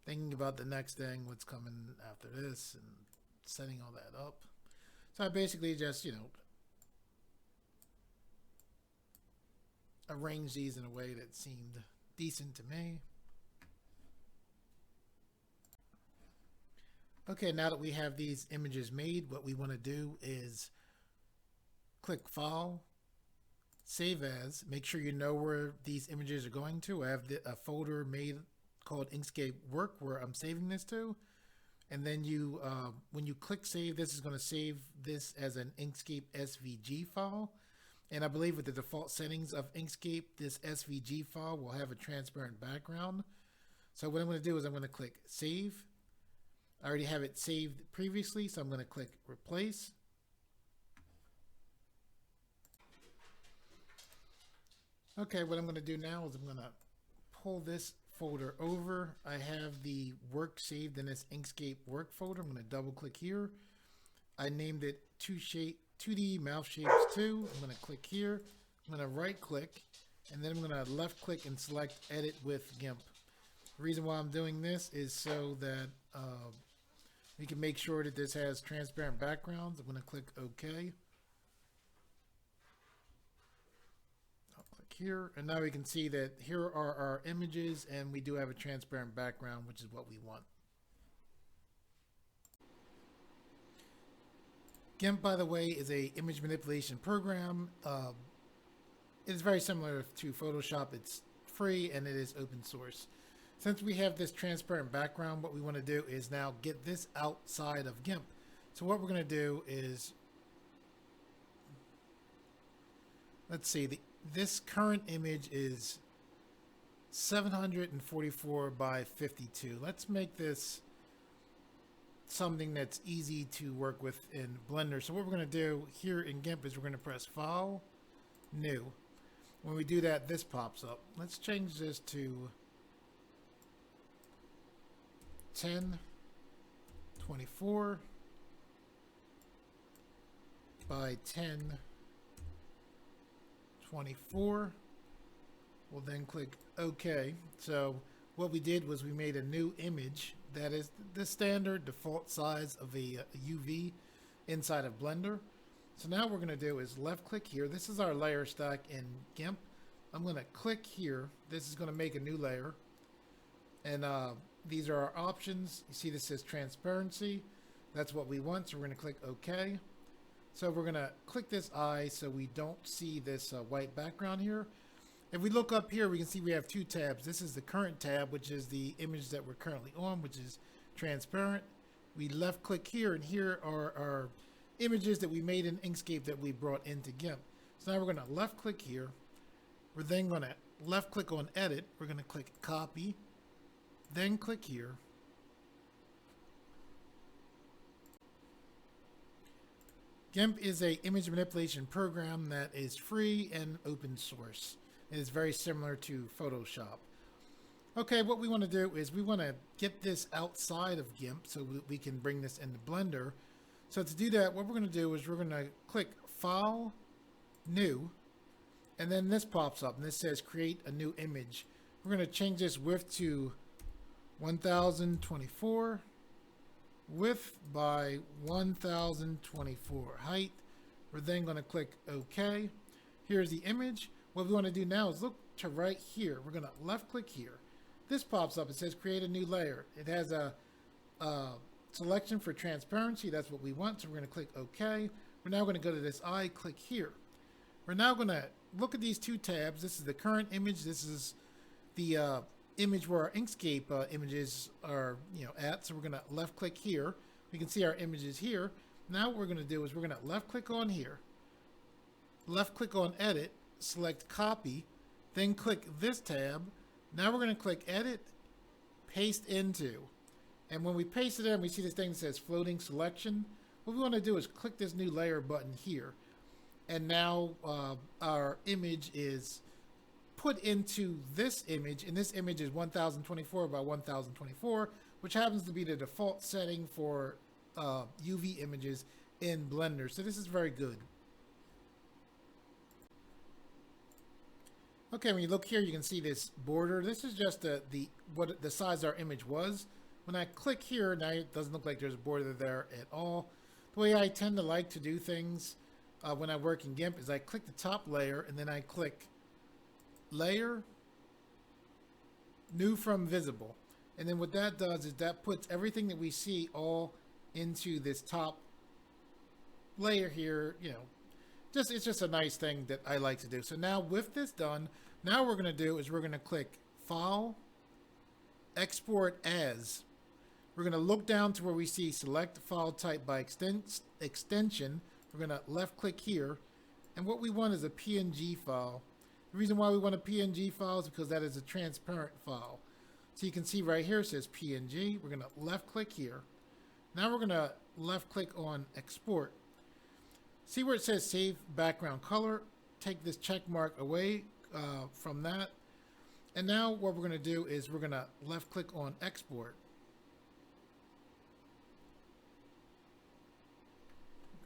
thinking about the next thing, what's coming after this, and setting all that up. So I basically just, you know, arranged these in a way that seemed decent to me. Okay, now that we have these images made, what we want to do is click File, Save As. Make sure you know where these images are going to. I have a folder made called Inkscape Work where I'm saving this to. And then you, when you click Save, this is going to save this as an Inkscape SVG file. And I believe with the default settings of Inkscape, this SVG file will have a transparent background. So what I'm going to do is I'm going to click Save. I already have it saved previously, so I'm going to click Replace. Okay, what I'm going to do now is I'm going to pull this folder over. I have the work saved in this Inkscape work folder. I'm going to double click here. I named it 2D Mouth Shapes 2. I'm going to click here. I'm going to right click, and then I'm going to left click and select Edit with Gimp. The reason why I'm doing this is so that we can make sure that this has transparent backgrounds. I'm going to click OK. I'll click here, and now we can see that here are our images, and we do have a transparent background, which is what we want. Gimp, by the way, is a image manipulation program. It's very similar to Photoshop. It's free and it is open source. Since we have this transparent background, what we want to do is now get this outside of Gimp. So what we're going to do is, let's see, this current image is 744 by 52. Let's make this something that's easy to work with in Blender. So what we're going to do here in Gimp is we're going to press File, New. When we do that, this pops up. Let's change this to 1024 by 1024. We'll then click OK. So what we did was we made a new image that is the standard default size of a UV inside of Blender. So now what we're going to do is left click here. This is our layer stack in Gimp. I'm going to click here. This is going to make a new layer. And these are our options. You see this says transparency. That's what we want. So we're going to click OK. So we're going to click this eye so we don't see this white background here. If we look up here, we can see we have two tabs. This is the current tab, which is the image that we're currently on, which is transparent. We left click here, and here are our images that we made in Inkscape that we brought into Gimp. So now we're going to left click here. We're then going to left click on edit. We're going to click copy, then click here. Gimp is a image manipulation program that is free and open source. It is very similar to Photoshop. Okay, what we want to do is we want to get this outside of Gimp so that we can bring this into Blender. So to do that, what we're going to do is we're going to click File, New, and then this pops up and this says Create a New Image. We're going to change this width to 1024, width by 1024, height. We're then going to click OK. Here's the image. What we want to do now is look to right here. We're going to left click here. This pops up. It says create a new layer. It has a selection for transparency. That's what we want. So we're going to click OK. We're now going to go to this eye, click here. We're now going to look at these two tabs. This is the current image. This is the image where our Inkscape images are at. So we're going to left click here. We can see our images here. Now what we're going to do is we're going to left click on here. Left click on edit. Select copy, then click this tab. Now we're going to click edit, paste into, and when we paste it in, we see this thing that says floating selection. What we want to do is click this new layer button here, and now our image is put into this image, and this image is 1024 by 1024, which happens to be the default setting for UV images in Blender. So this is very good. Okay, when you look here, you can see this border. This is just what the size our image was. When I click here, now it doesn't look like there's a border there at all. The way I tend to like to do things when I work in Gimp is I click the top layer, and then I click Layer, New from Visible. And then what that does is that puts everything that we see all into this top layer here, it's just a nice thing that I like to do. So now with this done, now what we're going to do is we're going to click File, Export As. We're going to look down to where we see Select File Type by Extension. We're going to left click here. And what we want is a PNG file. The reason why we want a PNG file is because that is a transparent file. So you can see right here it says PNG. We're going to left click here. Now we're going to left click on Export. See where it says Save Background Color? Take this check mark away from that. And now what we're going to do is we're going to left click on Export.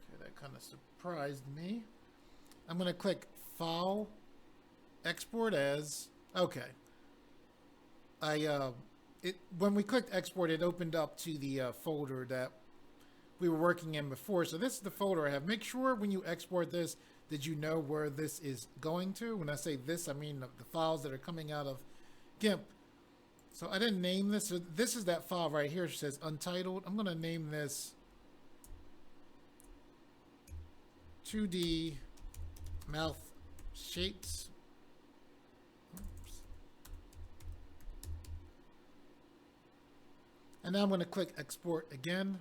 Okay, that kind of surprised me. I'm going to click File, Export As. Okay. When we clicked Export, it opened up to the folder that we were working in before. So this is the folder I have. Make sure when you export this that you know where this is going to. When I say this, I mean the files that are coming out of Gimp. So I didn't name this. So this is that file right here. It says Untitled. I'm going to name this 2D Mouth Shapes. Oops. And now I'm going to click Export again.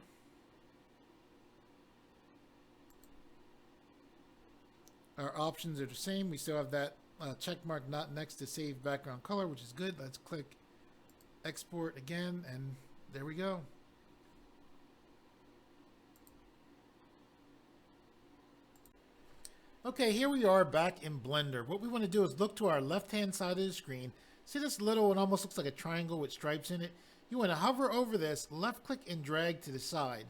Our options are the same. We still have that check mark not next to Save Background Color, which is good. Let's click Export again, and there we go. Okay, here we are back in Blender. What we want to do is look to our left-hand side of the screen. See this little, it almost looks like a triangle with stripes in it? You want to hover over this, left-click and drag to the side.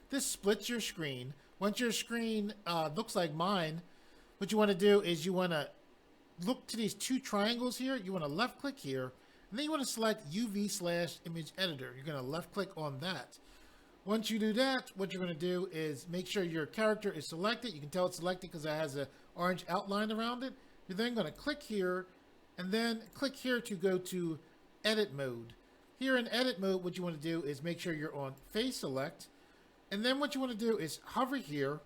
This splits your screen. Once your screen looks like mine, what you want to do is you want to look to these two triangles here. You want to left-click here, and then you want to select UV/image editor. You're going to left-click on that. Once you do that, what you're going to do is make sure your character is selected. You can tell it's selected because it has an orange outline around it. You're then going to click here and then click here to go to edit mode. Here in edit mode, what you want to do is make sure you're on face select. And then what you want to do is hover here.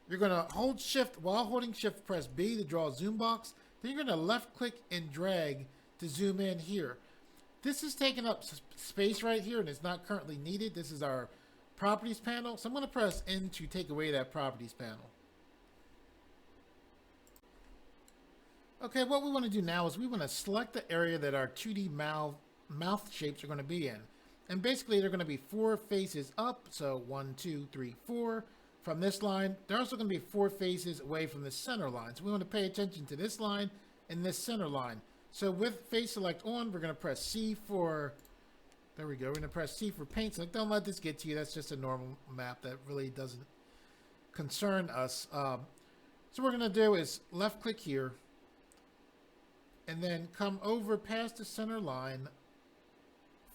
You're going to hold shift. While holding shift, press B to draw a zoom box. Then you're going to left click and drag to zoom in here. This is taking up space right here and it's not currently needed. This is our properties panel. So I'm going to press N to take away that properties panel. Okay, what we want to do now is we want to select the area that our 2D mouth shapes are going to be in. And basically they're going to be 4 faces up. So 1, 2, 3, 4 from this line. They're also going to be 4 faces away from the center line. So we want to pay attention to this line and this center line. So with face select on, we're going to press C for, there we go. We're going to press C for paint select. Don't let this get to you. That's just a normal map that really doesn't concern us. So what we're going to do is left click here and then come over past the center line,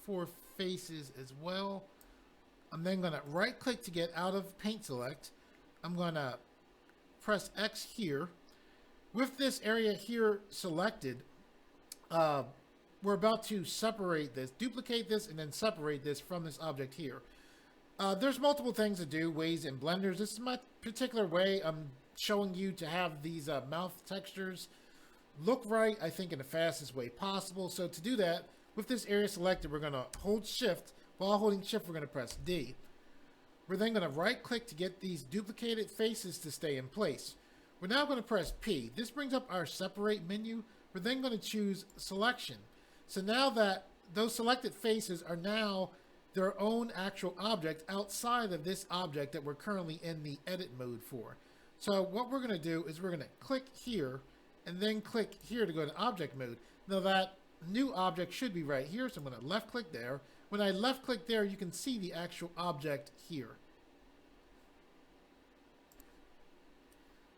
4 faces as well. I'm then going to right click to get out of paint select. I'm going to press X here. With this area here selected, we're about to separate this, duplicate this, and then separate this from this object here. There's multiple things to do, ways in Blender. This is my particular way I'm showing you to have these mouth textures look right, I think in the fastest way possible. So to do that, with this area selected, we're going to hold shift. While holding shift, we're going to press D. We're then going to right click to get these duplicated faces to stay in place. We're now going to press P. This brings up our separate menu. We're then going to choose selection. So now that those selected faces are now their own actual object outside of this object that we're currently in the edit mode for. So what we're going to do is we're going to click here and then click here to go to object mode. Now that new object should be right here, so I'm going to left click there. When I left click there, you can see the actual object here.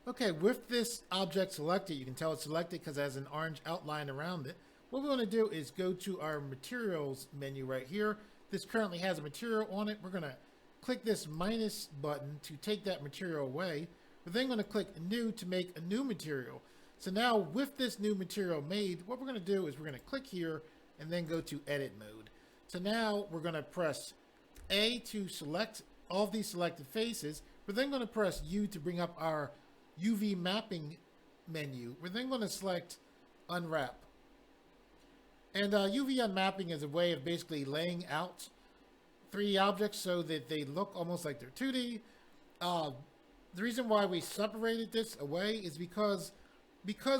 Okay, with this object selected, you can tell it's selected because it has an orange outline around it. What we want to do is go to our materials menu right here. This currently has a material on it. We're going to click this minus button to take that material away. We're then going to click new to make a new material. So now with this new material made, what we're going to do is we're going to click here and then go to edit mode. So now we're going to press A to select all of these selected faces. We're then going to press U to bring up our UV mapping menu. We're then going to select unwrap. And UV unmapping is a way of basically laying out 3D objects so that they look almost like they're 2D. The reason why we separated this away is because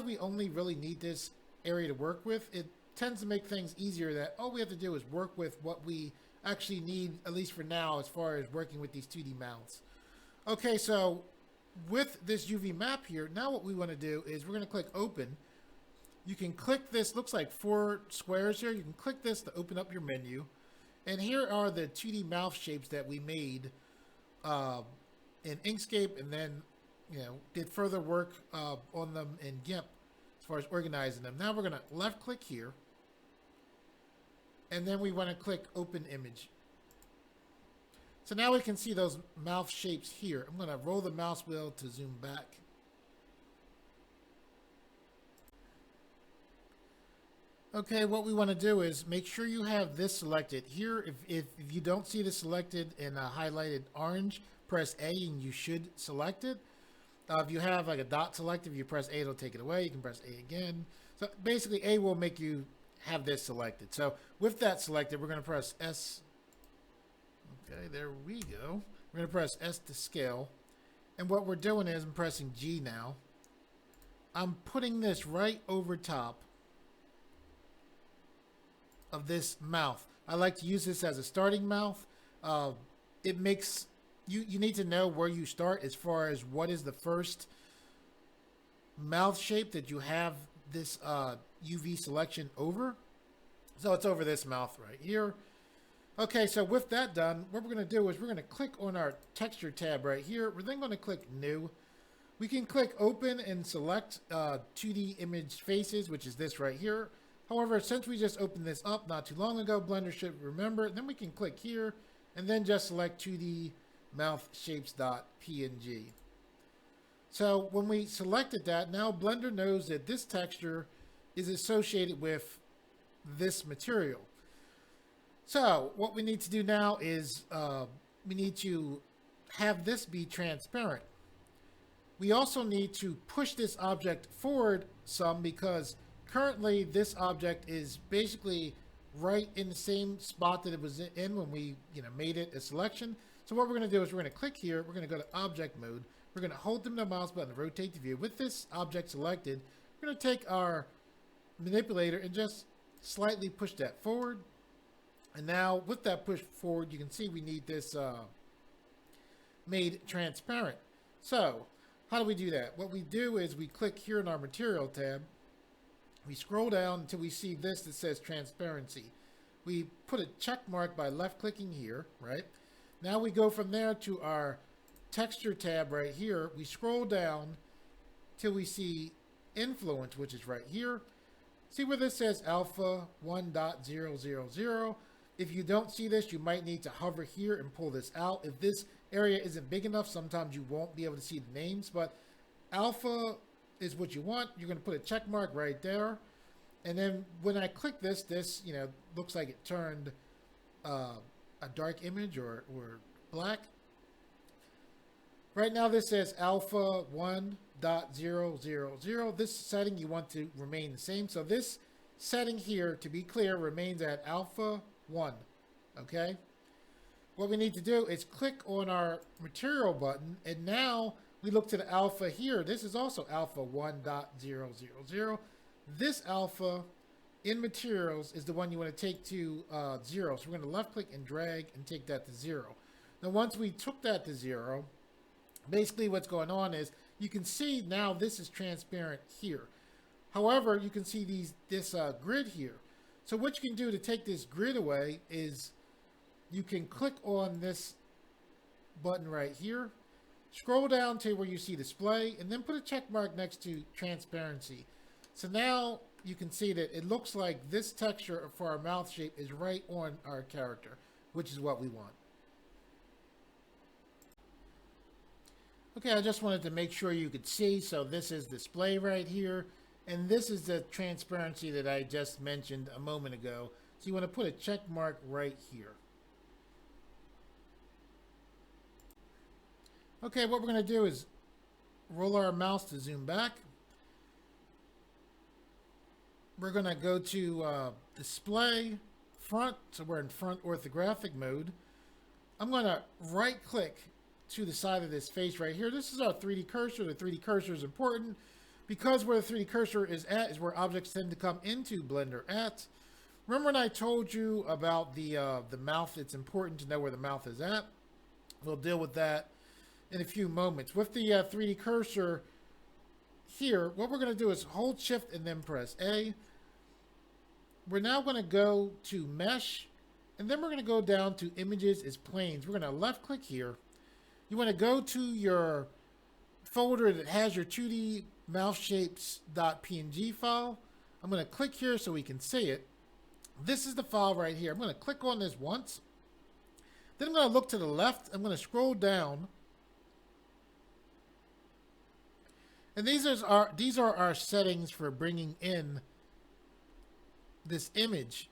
we only really need this area to work with. It tends to make things easier that all we have to do is work with what we actually need, at least for now, as far as working with these 2D mouths. Okay, so with this UV map here, now what we want to do is we're going to click open. You can click this, looks like 4 squares here. You can click this to open up your menu. And here are the 2D mouth shapes that we made in Inkscape, and then did further work on them in Gimp as far as organizing them. Now we're going to left click here. And then we want to click open image. So now we can see those mouth shapes here. I'm going to roll the mouse wheel to zoom back. Okay, what we want to do is make sure you have this selected. Here, if you don't see this selected in highlighted orange, press A and you should select it. If you have like a dot selected, if you press A, it'll take it away. You can press A again. So basically, A will make you have this selected. So with that selected, we're going to press S. Okay, there we go. We're going to press S to scale. And what we're doing is I'm pressing G now. I'm putting this right over top of this mouth. I like to use this as a starting mouth. It makes you need to know where you start as far as what is the first mouth shape that you have this UV selection over. So it's over this mouth right here. Okay, so with that done, what we're going to do is we're going to click on our texture tab right here. We're then going to click new. We can click open and select 2D image faces, which is this right here. However, since we just opened this up not too long ago, Blender should remember. Then we can click here and then just select 2D mouth shapes.png. So when we selected that, now Blender knows that this texture is associated with this material. So what we need to do now is we need to have this be transparent. We also need to push this object forward some because currently this object is basically right in the same spot that it was in when we made it a selection. So what we're going to do is we're going to click here. We're going to go to object mode. We're going to hold the mouse button to rotate the view. With this object selected, we're going to take our manipulator and just slightly push that forward. And now with that push forward, you can see we need this made transparent. So how do we do that? What we do is we click here in our material tab. We scroll down until we see this that says transparency. We put a check mark by left clicking here, right? Now we go from there to our texture tab right here. We scroll down till we see influence, which is right here. See where this says alpha 1.000. If you don't see this, you might need to hover here and pull this out. If this area isn't big enough, sometimes you won't be able to see the names, but alpha is what you want. You're going to put a check mark right there. And then when I click this, looks like it turned a dark image or black. Right now this says alpha 1.000. This setting you want to remain the same. So this setting here, to be clear, remains at alpha 1. Okay? What we need to do is click on our material button, and now we look to the alpha here. This is also alpha 1.000. This alpha in materials is the one you want to take to 0. So we're going to left click and drag and take that to 0. Now once we took that to 0, basically what's going on is you can see now this is transparent here. However, you can see this grid here. So what you can do to take this grid away is you can click on this button right here, scroll down to where you see display, and then put a check mark next to transparency. So now you can see that it looks like this texture for our mouth shape is right on our character, which is what we want. Okay, I just wanted to make sure you could see. So this is display right here, and this is the transparency that I just mentioned a moment ago. So you want to put a check mark right here. Okay, what we're going to do is roll our mouse to zoom back. We're going to go to display, front, so we're in front orthographic mode. I'm going to right click to the side of this face right here. This is our 3D cursor. The 3D cursor is important because where the 3D cursor is at is where objects tend to come into Blender at. Remember when I told you about the mouth? It's important to know where the mouth is at. We'll deal with that in a few moments. With the 3D cursor here, what we're going to do is hold shift and then press A. We're now going to go to mesh, and then we're going to go down to images as planes. We're going to left click here. You want to go to your folder that has your 2D mouth shapes.png file. I'm going to click here so we can see it. This is the file right here. I'm going to click on this once. Then I'm going to look to the left. I'm going to scroll down. And these are our settings for bringing in this image.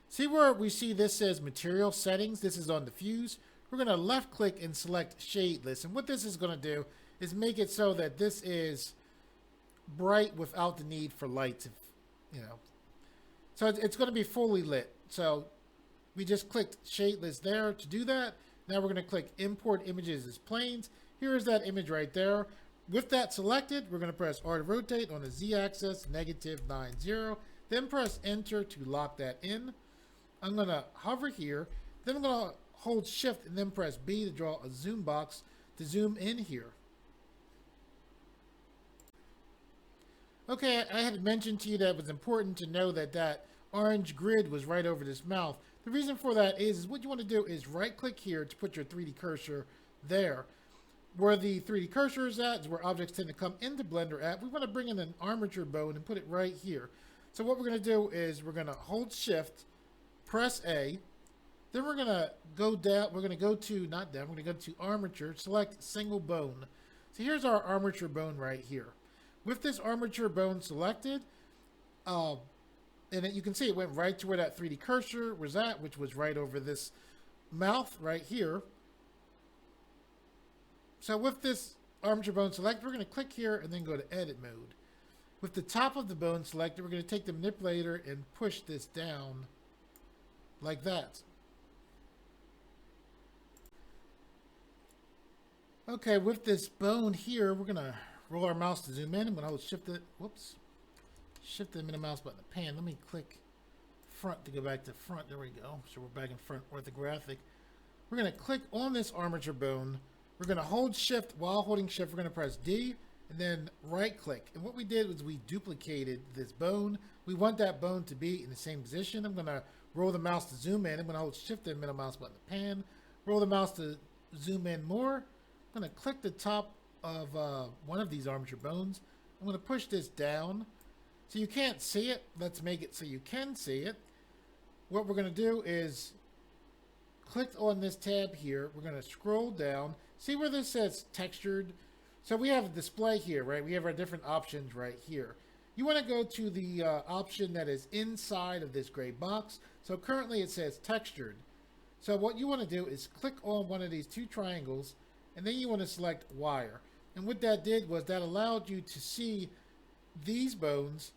See where we see this says material settings? This is on diffuse. We're going to left click and select shadeless. And what this is going to do is make it so that this is bright without the need for lights. So it's going to be fully lit. So we just clicked shadeless there to do that. Now we're going to click import images as planes. Here is that image right there. With that selected, we're going to press R to rotate on the Z-axis, -90. Then press enter to lock that in. I'm going to hover here. Then I'm going to hold shift and then press B to draw a zoom box to zoom in here. Okay, I had mentioned to you that it was important to know that that orange grid was right over this mouth. The reason for that is what you want to do is right click here to put your 3D cursor there. Where the 3D cursor is at is where objects tend to come into Blender at. We want to bring in an armature bone and put it right here. So what we're going to do is we're going to hold shift, press A, then we're going to go down, we're going to go to, not down, we're going to go to armature, select single bone. So here's our armature bone right here. With this armature bone selected, and you can see it went right to where that 3D cursor was at, which was right over this mouth right here. So with this armature bone selected, we're going to click here and then go to edit mode. With the top of the bone selected, we're going to take the manipulator and push this down like that. Okay, with this bone here, we're going to roll our mouse to zoom in. I'm going to hold shift the middle mouse button to pan. Let me click front to go back to front. There we go. So we're back in front orthographic. We're going to click on this armature bone. We're going to hold shift. While holding shift, we're going to press D and then right click. And what we did was we duplicated this bone. We want that bone to be in the same position. I'm going to roll the mouse to zoom in. I'm going to hold shift and middle mouse button to pan. Roll the mouse to zoom in more. I'm going to click the top of one of these armature bones. I'm going to push this down. So you can't see it. Let's make it so you can see it. What we're going to do is click on this tab here. We're going to scroll down. See where this says textured? So we have a display here, right? We have our different options right here. You want to go to the option that is inside of this gray box. So currently it says textured. So what you want to do is click on one of these two triangles and then you want to select wire. And what that did was that allowed you to see these bones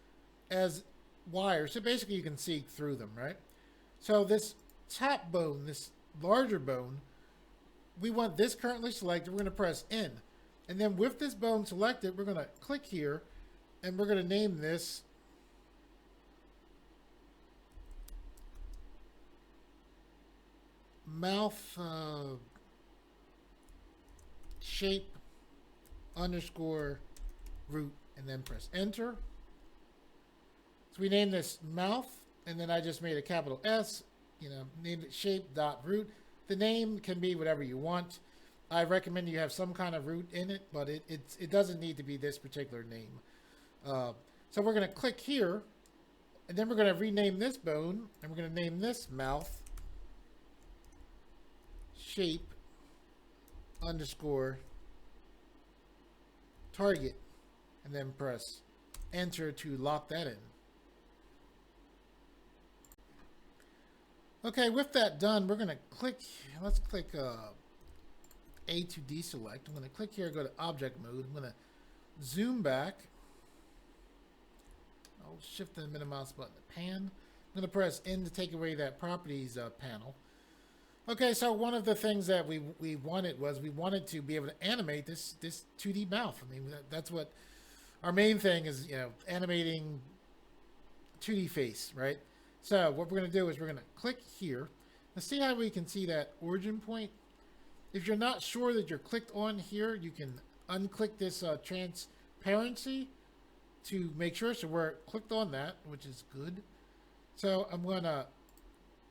as wires. So basically you can see through them, right? So this top bone, this larger bone, we want this currently selected. We're going to press N. And then with this bone selected, we're going to click here and we're going to name this mouth shape underscore root and then press enter. So we name this mouth and then I just made a capital S, named it shape dot root. The name can be whatever you want. I recommend you have some kind of root in it, but it doesn't need to be this particular name. So we're going to click here and then we're going to rename this bone and we're going to name this mouth shape underscore target and then press enter to lock that in. Okay, with that done, we're going to click, let's click A to deselect. I'm going to click here, go to object mode. I'm going to zoom back. I'll shift the middle mouse button to pan. I'm going to press N to take away that properties panel. Okay, so one of the things that we wanted was we wanted to be able to animate this 2D mouth. I mean, that's what our main thing is, animating 2D face, right? So what we're going to do is we're going to click here. Let's see how we can see that origin point. If you're not sure that you're clicked on here, you can unclick this transparency to make sure. So we're clicked on that, which is good. So I'm going to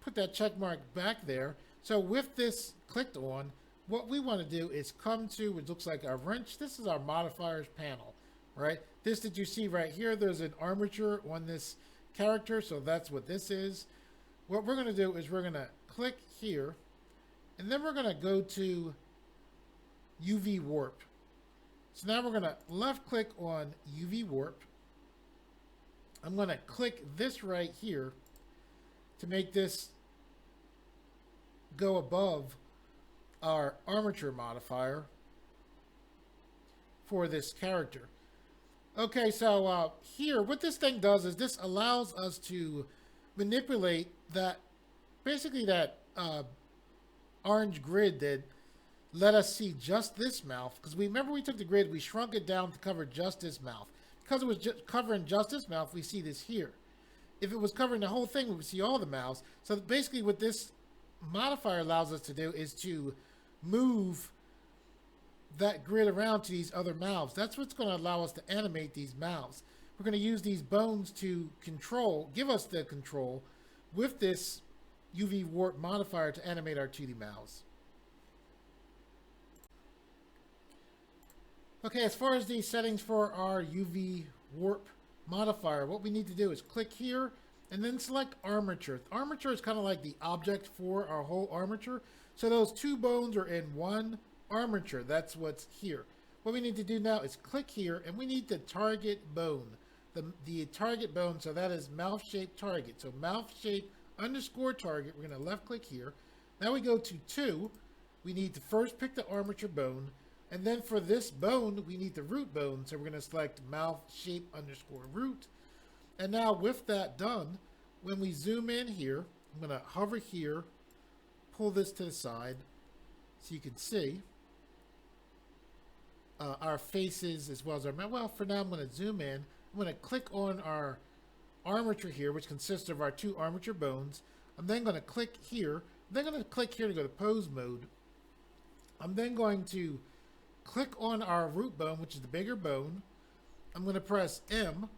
put that check mark back there. So with this clicked on, what we want to do is come to what looks like our wrench. This is our modifiers panel, right? This that you see right here, there's an armature on this character, so that's what this is. What we're going to do is we're going to click here, and then we're going to go to UV warp. So now we're going to left click on UV warp. I'm going to click this right here to make this go above our armature modifier for this character. Okay, so here, what this thing does is this allows us to manipulate that, basically that orange grid that let us see just this mouth. Because remember we took the grid, we shrunk it down to cover just this mouth. Because it was just covering just this mouth, we see this here. If it was covering the whole thing, we would see all the mouths. So basically what this modifier allows us to do is to move that grid around to these other mouths. That's what's going to allow us to animate these mouths. we're going to use these bones to give us the control with this UV warp modifier to animate our 2D models. Okay, as far as the settings for our UV warp modifier, what we need to do is click here and then select armature. Armature is kind of like the object for our whole armature. So those two bones are in one armature. That's what's here. What we need to do now is click here and we need the target bone. The target bone, so that is mouth shape target. So mouth shape underscore target. We're going to left click here. Now we go to 2. We need to first pick the armature bone. And then for this bone, we need the root bone. So we're going to select mouth shape underscore root. And now with that done, when we zoom in here, I'm going to hover here, pull this to the side so you can see our faces as well as our mouth. Well, for now, I'm going to zoom in. I'm going to click on our armature here, which consists of our 2 armature bones. I'm then going to click here. I'm then going to click here to go to pose mode. I'm then going to click on our root bone, which is the bigger bone. I'm going to press M.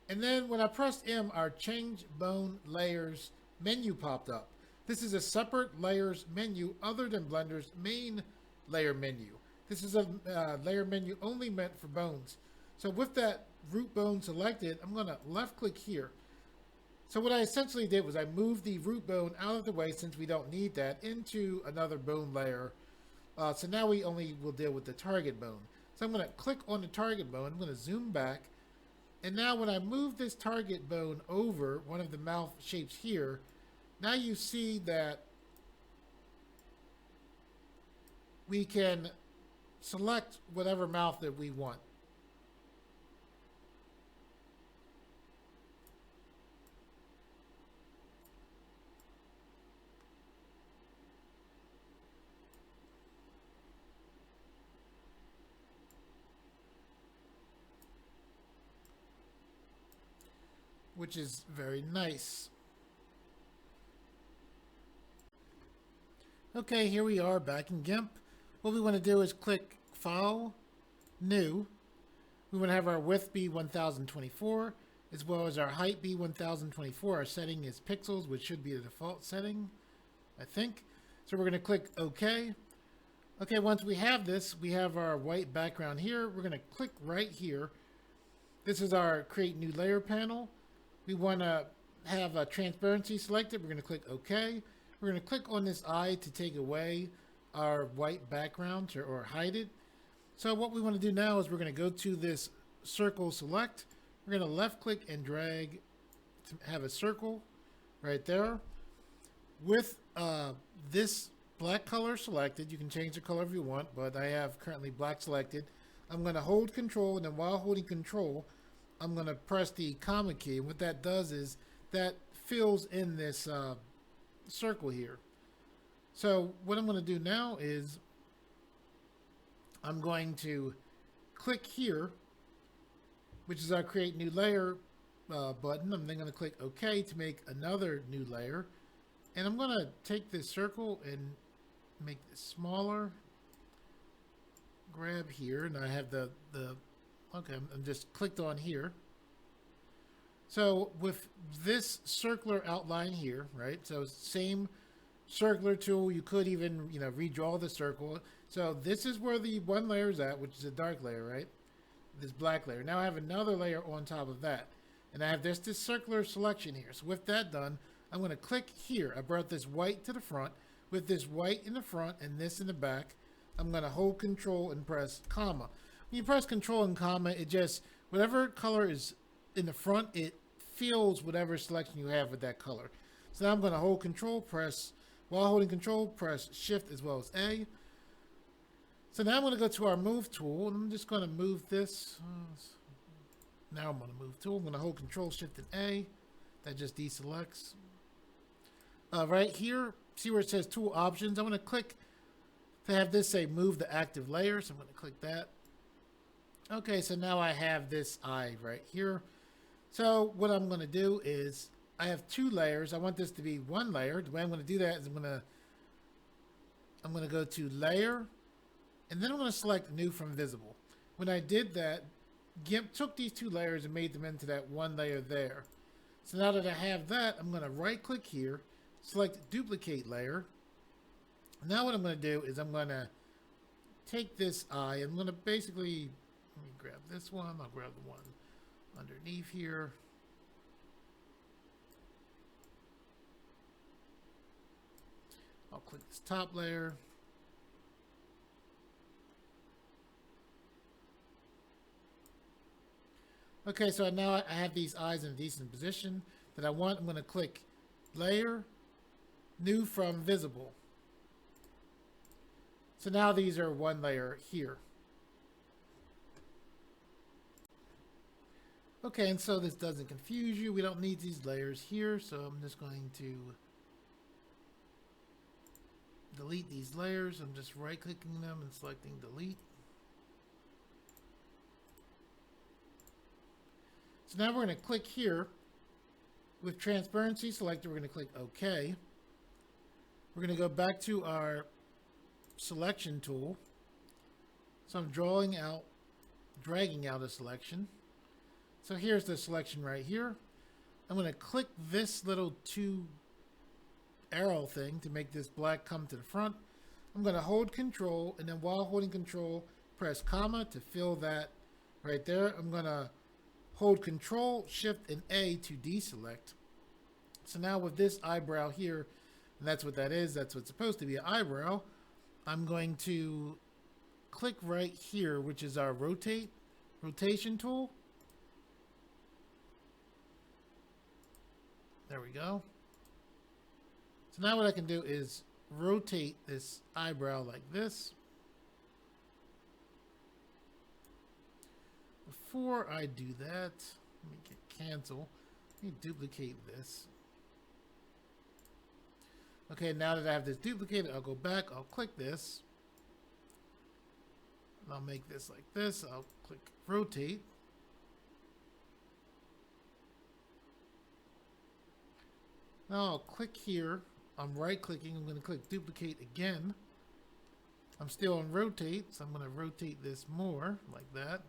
And then when I pressed M, our change bone layers menu popped up. This is a separate layers menu other than Blender's main layer menu. This is a layer menu only meant for bones. So with that root bone selected, I'm going to left click here. So what I essentially did was I moved the root bone out of the way, since we don't need that, into another bone layer. So now we only will deal with the target bone. So I'm going to click on the target bone. I'm going to zoom back. And now when I move this target bone over one of the mouth shapes here, now you see that we can select whatever mouth that we want. Which is very nice. Okay, here we are back in Gimp. What we want to do is click File, New. We want to have our width be 1024, as well as our height be 1024. Our setting is pixels, which should be the default setting, I think. So we're going to click OK. Okay, once we have this, we have our white background here. We're going to click right here. This is our Create New Layer panel. We want to have a transparency selected. We're going to click OK. We're going to click on this eye to take away our white background or hide it. So what we want to do now is we're going to go to this circle select. We're going to left click and drag to have a circle right there. With this black color selected, you can change the color if you want, but I have currently black selected. I'm going to hold control, and then while holding control, I'm going to press the comma key. And what that does is that fills in this circle here. So what I'm going to do now is I'm going to click here, which is our Create New Layer button. I'm then going to click OK to make another new layer. And I'm going to take this circle and make this smaller. Grab here, and I have the okay, I'm just clicked on here. So with this circular outline here, right? So same circular tool, you could even, redraw the circle. So this is where the one layer is at, which is a dark layer, right? This black layer. Now I have another layer on top of that. And I have this circular selection here. So with that done, I'm going to click here. I brought this white to the front. With this white in the front and this in the back, I'm going to hold control and press comma. When you press control and comma, it just, whatever color is in the front, it fills whatever selection you have with that color. So now I'm going to hold control, while holding control, press shift as well as A. So now I'm going to go to our move tool, and I'm just going to move this. Now I'm going to move tool. I'm going to hold control, shift and A. That just deselects. Right here, see where it says tool options. I'm going to click to have this say move the active layer. So I'm going to click that. Okay, so now I have this eye right here. So what I'm going to do is I have 2 layers. I want this to be 1 layer. The way I'm going to do that is I'm going to go to layer, and then I'm going to select new from visible. When I did that, Gimp took these two layers and made them into that one layer there. So now that I have that, I'm going to right click here, select duplicate layer. Now what I'm going to do is I'm going to take this eye. I'm going to basically, let me grab this one. I'll grab the one underneath here. I'll click this top layer. Okay, so now I have these eyes in a decent position that I want. I'm going to click Layer, New from Visible. So now these are one layer here. Okay, and so this doesn't confuse you. We don't need these layers here, so I'm just going to delete these layers. I'm just right-clicking them and selecting Delete. So now we're going to click here. With transparency selected, we're going to click OK. We're going to go back to our selection tool. So I'm dragging out a selection. So here's the selection right here. I'm going to click this little two arrow thing to make this black come to the front. I'm going to hold Control, and then while holding Control, press comma to fill that right there. I'm going to hold Control, Shift, and A to deselect. So now with this eyebrow here, and that's what that is, that's what's supposed to be an eyebrow, I'm going to click right here, which is our rotation tool. There we go. So now what I can do is rotate this eyebrow like this. Before I do that, let me get cancel. Let me duplicate this. Okay, now that I have this duplicated, I'll go back, I'll click this. And I'll make this like this. I'll click rotate. Now I'll click here. I'm right clicking. I'm going to click duplicate again. I'm still on rotate, so I'm going to rotate this more like that.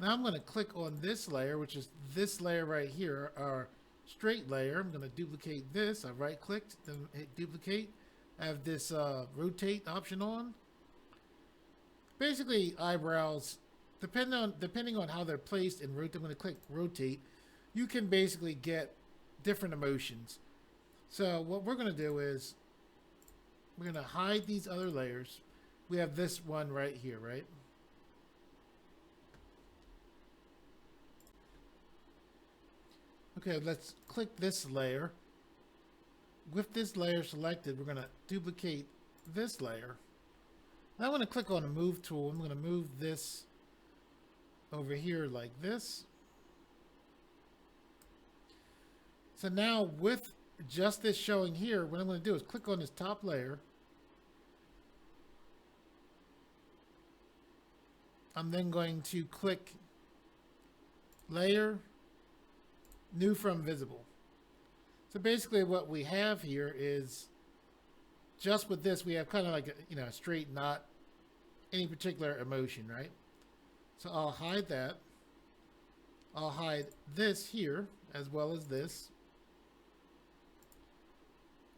Now I'm going to click on this layer, which is this layer right here, our straight layer. I'm going to duplicate this. I right clicked, then hit duplicate. I have this rotate option on. Basically, eyebrows, depending on how they're placed in rotate, I'm going to click rotate. You can basically get different emotions. So what we're going to do is we're going to hide these other layers. We have this one right here, right? Okay, let's click this layer. With this layer selected, we're going to duplicate this layer. Now I'm going to click on the move tool. I'm going to move this over here like this. So now with just this showing here, what I'm going to do is click on this top layer. I'm then going to click Layer, New from Visible. So basically what we have here is just with this, we have kind of like a straight, not any particular emotion, right? So I'll hide that. I'll hide this here as well as this.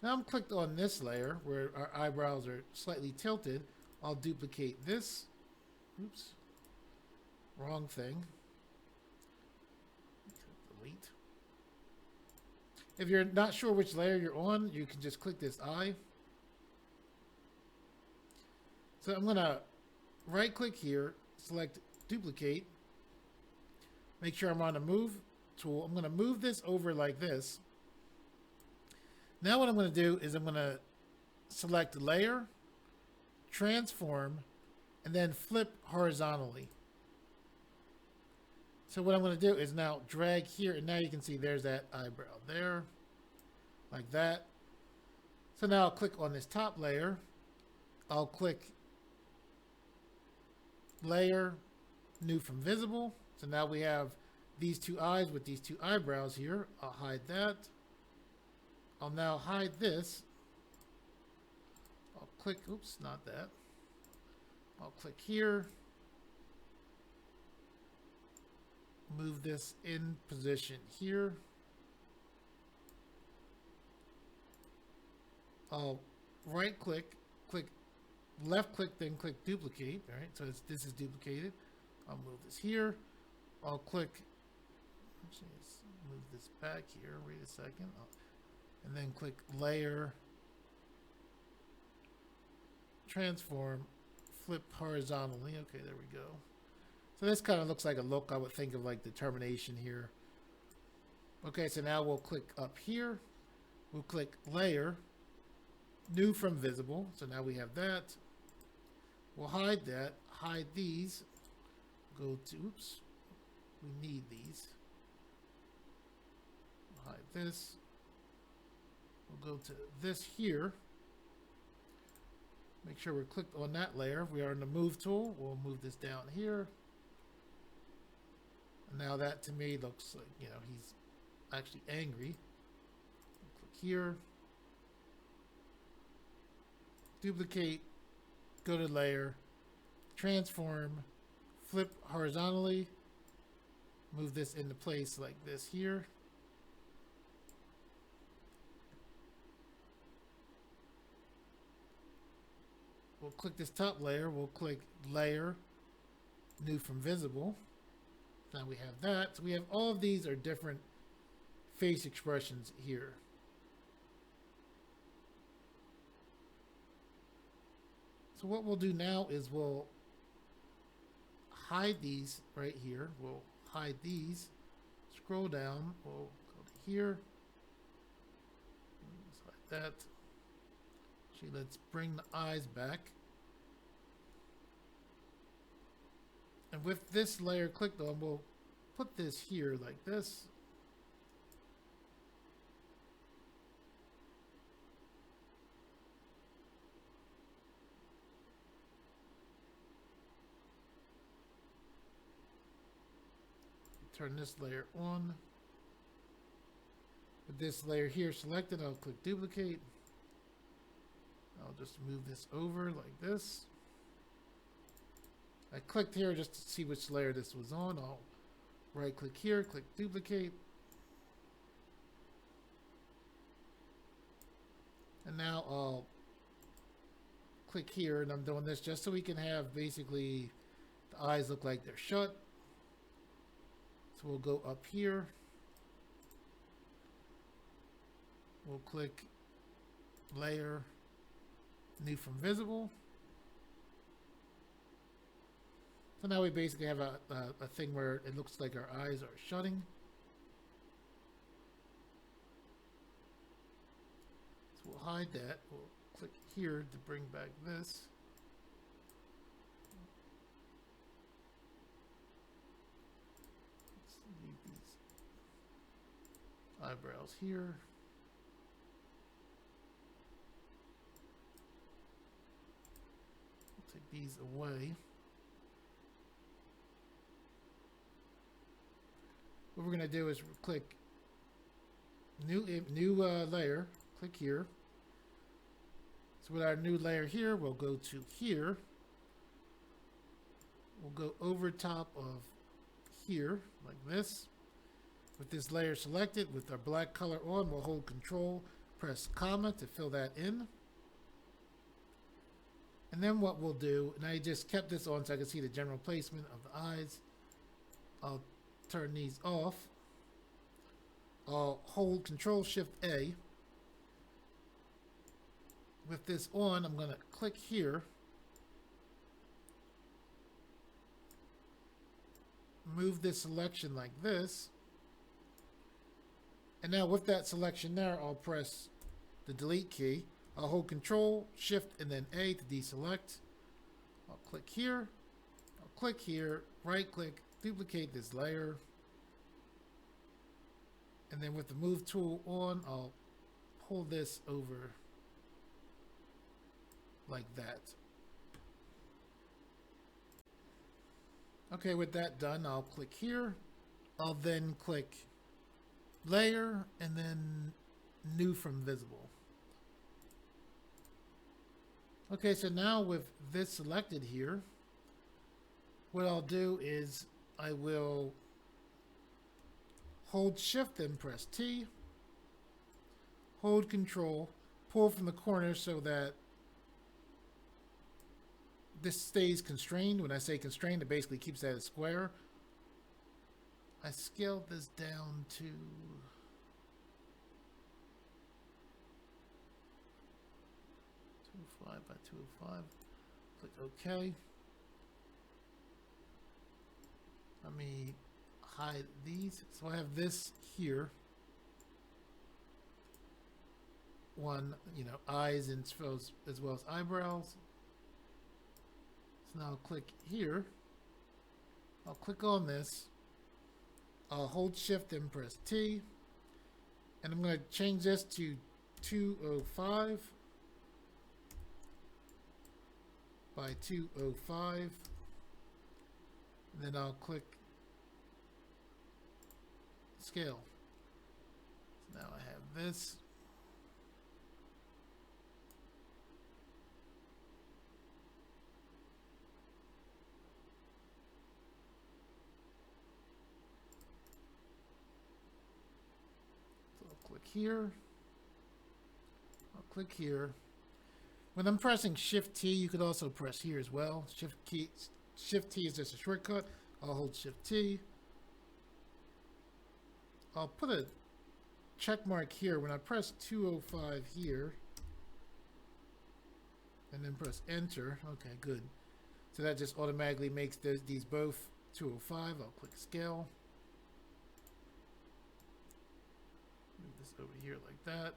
Now I'm clicked on this layer where our eyebrows are slightly tilted. I'll duplicate this. Oops. Wrong thing. Delete. If you're not sure which layer you're on, you can just click this eye. So I'm going to right click here, select duplicate. Make sure I'm on the move tool. I'm going to move this over like this. Now what I'm going to do is I'm going to select layer, transform, and then flip horizontally. So what I'm going to do is now drag here, and now you can see there's that eyebrow there, like that. So now I'll click on this top layer. I'll click Layer, New from Visible. So now we have these two eyes with these two eyebrows here. I'll hide that. I'll now hide this. I'll click, oops, not that. I'll click here. move this in position here. I'll right click, click left click, then click duplicate. All right, so this is duplicated. I'll move this here. I'll click, actually, let's move this back here. Wait a second. And then click layer, transform, flip horizontally. Okay, there we go. So this kind of looks like a look I would think of like the termination here. Okay, so now we'll click up here. We'll click layer, new from visible. So now we have that. We'll hide that, hide these. Go to, oops, we need these. We'll hide this. We'll go to this here. Make sure we're clicked on that layer. We are in the move tool. We'll move this down here. And now that to me looks like, you know, he's actually angry. Click here. Duplicate. Go to layer. Transform. Flip horizontally. Move this into place like this here. We'll click this top layer. We'll click layer, new from visible. Now we have that. So we have all of these are different face expressions here. So what we'll do now is we'll hide these right here. We'll hide these. Scroll down. We'll go to here. Just like that. Actually, let's bring the eyes back. And with this layer clicked on, we'll put this here like this. Turn this layer on. With this layer here selected, I'll click duplicate. I'll just move this over like this. I clicked here just to see which layer this was on. I'll right click here, click duplicate. And now I'll click here, and I'm doing this just so we can have basically the eyes look like they're shut. So we'll go up here. We'll click layer, new from visible. So now we basically have a thing where it looks like our eyes are shutting. So we'll hide that. We'll click here to bring back this. Let's leave these eyebrows here. We'll take these away. What we're going to do is click new layer, click here. So with our new layer here, we'll go to here. We'll go over top of here like this. With this layer selected, with our black color on, we'll hold Control, press comma to fill that in. And then what we'll do, and I just kept this on so I can see the general placement of the eyes. I'll turn these off. I'll hold Control Shift A. With this on, I'm going to click here. Move this selection like this. And now with that selection there, I'll press the delete key. I'll hold Control, Shift, and then A to deselect. I'll click here. I'll click here, right click, duplicate this layer, and then with the move tool on, I'll pull this over like that. Okay, with that done, I'll click here. I'll then click layer and then new from visible. Okay, so now with this selected here, what I'll do is I will hold shift, then press T, hold control, pull from the corner so that this stays constrained. When I say constrained, it basically keeps that as square. I scaled this down to 205 by 205. Click OK. Let me hide these. So I have this here. One, eyes and as well as eyebrows. So now I'll click here. I'll click on this. I'll hold shift and press T. And I'm going to change this to 205 by 205. And then I'll click scale. So now I have this. Click here. I'll click here. When I'm pressing Shift T, you could also press here as well. Shift T is just a shortcut. I'll hold Shift T. I'll put a check mark here. When I press 205 here, and then press Enter. Okay, good. So that just automatically makes these both 205. I'll click Scale. Move this over here like that.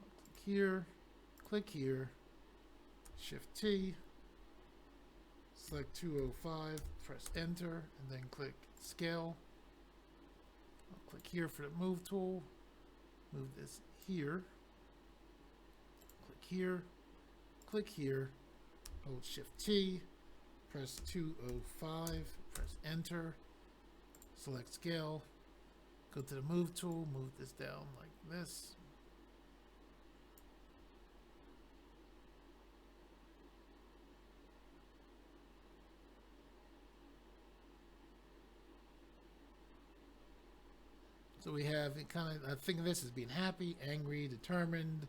I'll click here, Shift T, select 205, press Enter, and then click Scale. I'll click here for the Move tool, move this here, click here, hold Shift T, press 205, press Enter, select Scale, go to the Move tool, move this down like this. So we have it I think of this as being happy, angry, determined,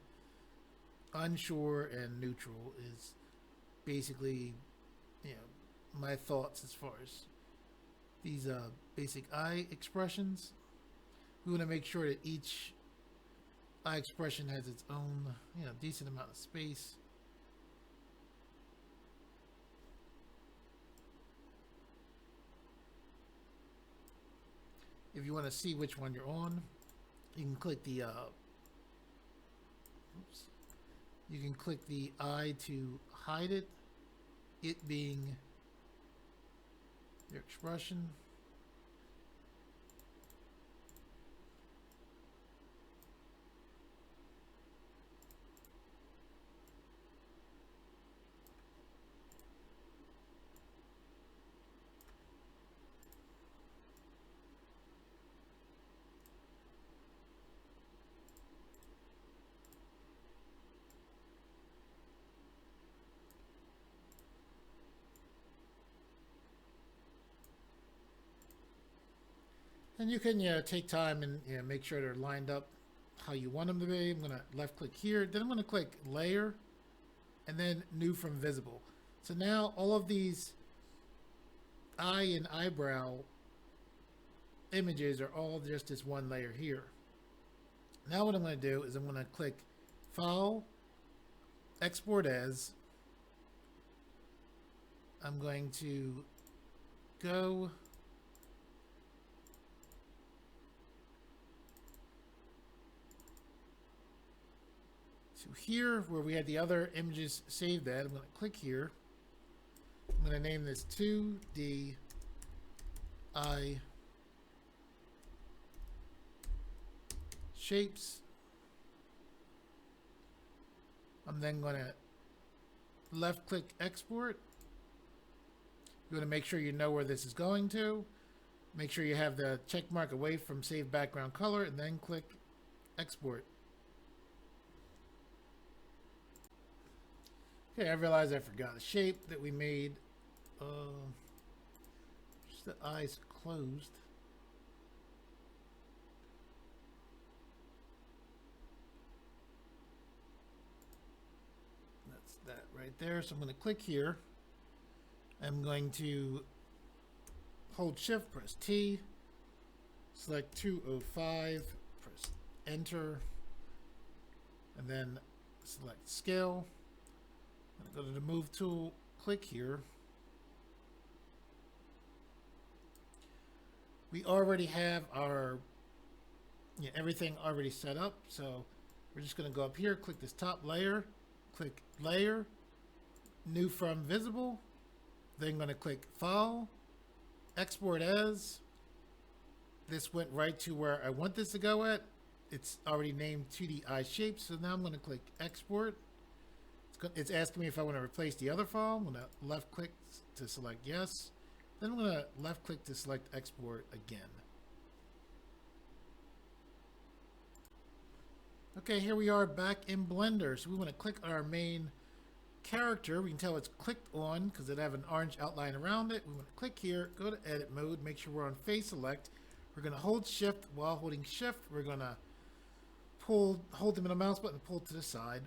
unsure, and neutral is basically, my thoughts as far as these basic eye expressions. We want to make sure that each eye expression has its own, decent amount of space. If you want to see which one you're on, you can click the you can click the eye to hide it being your expression. And you can take time and make sure they're lined up how you want them to be. I'm going to left click here. Then I'm going to click layer and then new from visible. So now all of these eye and eyebrow images are all just this one layer here. Now what I'm going to do is I'm going to click File, Export As. I'm going to go to here where we had the other images saved at. I'm going to click here. I'm going to name this 2D eye shapes. I'm then going to left click export. You want to make sure you know where this is going to. Make sure you have the check mark away from save background color and then click export. Okay, I realized I forgot a shape that we made. Just the eyes closed. there. So I'm going to click here. I'm going to hold Shift, press T, select 205, press Enter, and then select Scale. I'm going to go to the Move tool, click here. We already have our everything already set up, so we're just going to go up here, click this top layer, click Layer, New from Visible, then I'm going to click File, Export As. This went right to where I want this to go at. It's already named 2D Eye Shape, so now I'm going to click Export. It's asking me if I want to replace the other file. I'm going to left click to select Yes. Then I'm going to left click to select Export again. Okay, here we are back in Blender. So we want to click on our main character. We can tell it's clicked on because it have an orange outline around it. We want to click here, go to edit mode, make sure we're on face select. We're going to hold shift. While holding shift, we're going to hold the middle mouse button, pull to the side.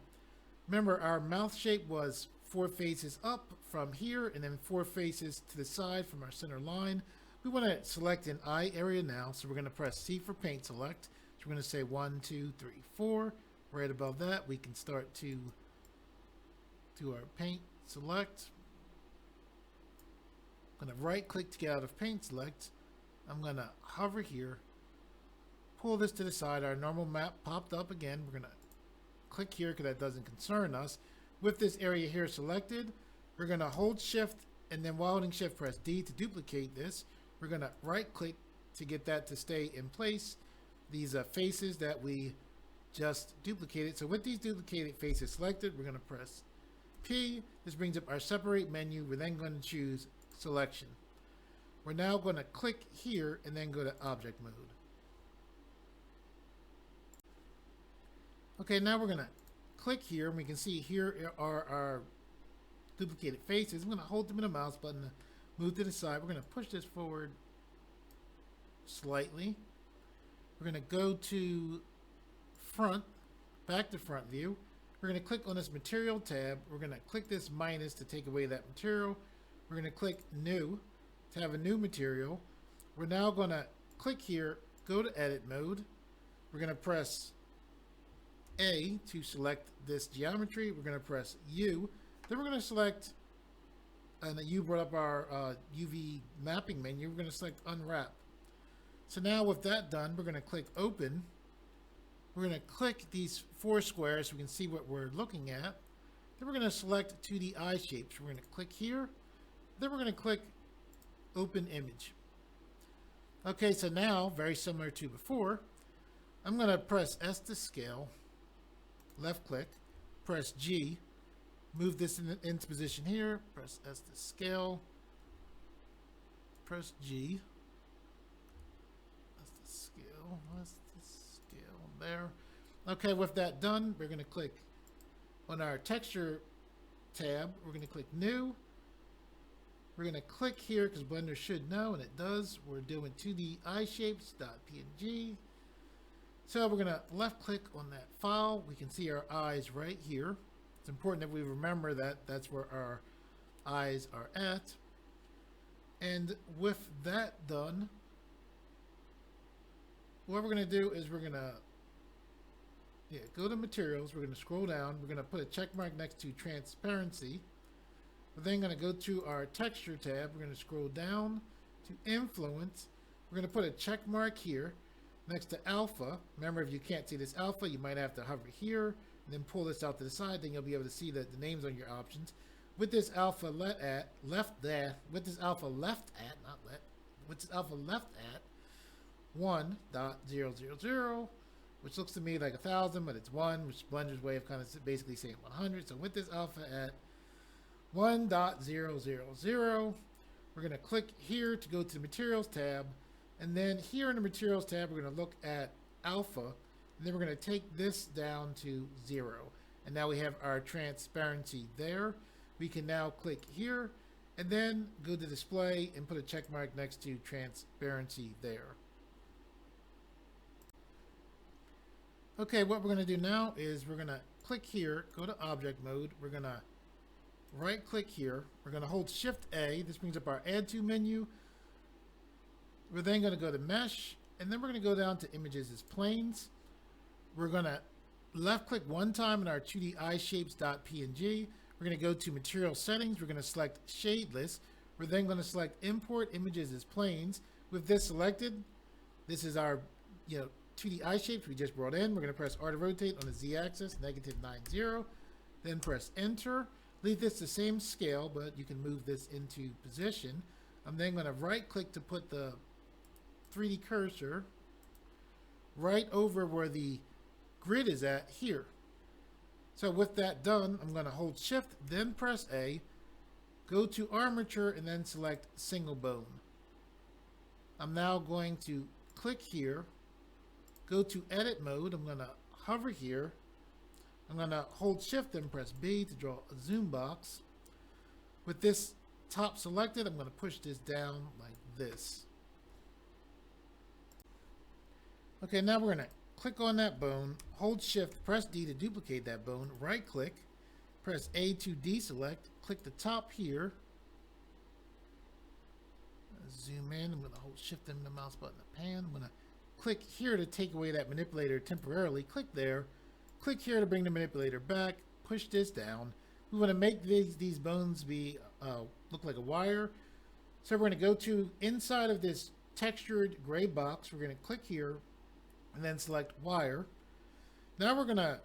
Remember, our mouth shape was 4 faces up from here and then 4 faces to the side from our center line. We want to select an eye area now, so we're going to press C for paint select. So we're going to say 1, 2, 3, 4. Right above that, we can start to do our paint select. I'm going to right click to get out of paint select. I'm going to hover here, pull this to the side. Our normal map popped up again. We're going to click here because that doesn't concern us. With this area here selected, we're going to hold shift and then while holding shift press D to duplicate this. We're going to right click to get that to stay in place. These faces that we just duplicated. So with these duplicated faces selected, we're going to press P. This brings up our separate menu. We're then going to choose selection. We're now going to click here and then go to object mode. Okay, now we're going to click here and we can see here are our duplicated faces. I'm going to hold the middle mouse button, move to the side. We're going to push this forward slightly. We're going to go to front, back to front view. We're going to click on this material tab. We're going to click this minus to take away that material. We're going to click new to have a new material. We're now going to click here, go to edit mode. We're going to press A to select this geometry. We're going to press U. Then we're going to select, and U brought up our UV mapping menu. We're going to select unwrap. So now with that done, we're going to click open. We're going to click these 4 squares so we can see what we're looking at. Then we're going to select 2D eye shapes. We're going to click here. Then we're going to click open image. Okay, so now, very similar to before, I'm going to press S to scale, left click, press G, move this into position here, press S to scale, press G, S to scale there. Okay, with that done, we're going to click on our texture tab. We're going to click new. We're going to click here because Blender should know, and it does. We're doing 2D eye shapes.png. So we're going to left click on that file. We can see our eyes right here. It's important that we remember that that's where our eyes are at. And with that done, what we're going to do is we're going to go to materials. We're going to scroll down. We're going to put a check mark next to transparency. We're then going to go to our texture tab. We're going to scroll down to influence. We're going to put a check mark here next to alpha. Remember, if you can't see this alpha, you might have to hover here and then pull this out to the side. Then you'll be able to see the names on your options. With this alpha left at 1.000, which looks to me like 1,000, but it's 1, which is Blender's way of kind of basically saying 100. So with this alpha at 1.000, we're going to click here to go to the materials tab, and then here in the materials tab we're going to look at alpha, and then we're going to take this down to 0, and now we have our transparency there. We can now click here and then go to display and put a check mark next to transparency there. Okay, what we're going to do now is we're going to click here, go to object mode. We're going to right click here. We're going to hold Shift A. This brings up our Add To menu. We're then going to go to Mesh, and then we're going to go down to Images as Planes. We're going to left click one time in our 2D eyeshapes.png. We're going to go to Material Settings. We're going to select Shadeless. We're then going to select Import Images as Planes. With this selected, this is our 2D eye shapes we just brought in. We're going to press R to rotate on the Z-axis, -90. Then press Enter. Leave this the same scale, but you can move this into position. I'm then going to right click to put the 3D cursor right over where the grid is at here. So with that done, I'm going to hold Shift, then press A, go to Armature, and then select Single Bone. I'm now going to click here, go to Edit Mode. I'm going to hover here. I'm going to hold Shift, then press B to draw a zoom box. With this top selected, I'm going to push this down like this. Okay, now we're going to click on that bone, hold Shift, press D to duplicate that bone, right click, press A to deselect, click the top here, zoom in. I'm going to hold Shift and the mouse button to pan. I'm going to click here to take away that manipulator temporarily, click there, click here to bring the manipulator back, push this down. We want to make these bones be look like a wire. So we're going to go to inside of this textured gray box. We're going to click here and then select wire. Now we're going to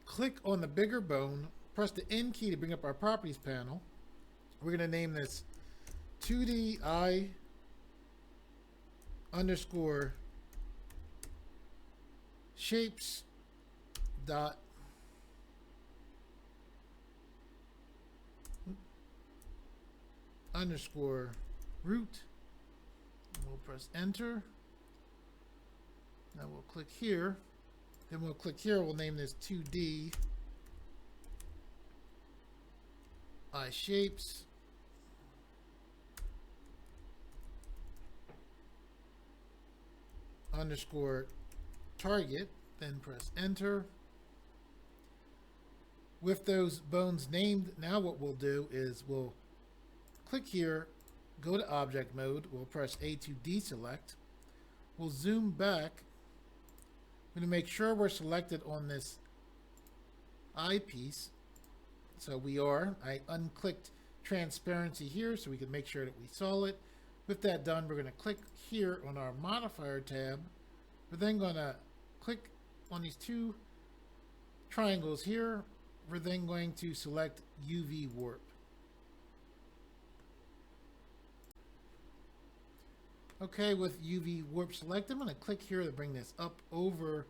click on the bigger bone, press the N key to bring up our properties panel. We're going to name this 2D eye underscore shapes dot underscore root. We'll press enter. Now we'll click here. Then we'll click here. We'll name this 2D eye shapes underscore target. Then press enter. With those bones named, now what we'll do is we'll click here, go to object mode. We'll press A to deselect. We'll zoom back. We're going to make sure we're selected on this eyepiece. So we are. I unclicked transparency here so we can make sure that we saw it. With that done, we're going to click here on our modifier tab. We're then going to click on these two triangles here. We're then going to select UV warp. Okay, with UV warp selected, I'm going to click here to bring this up over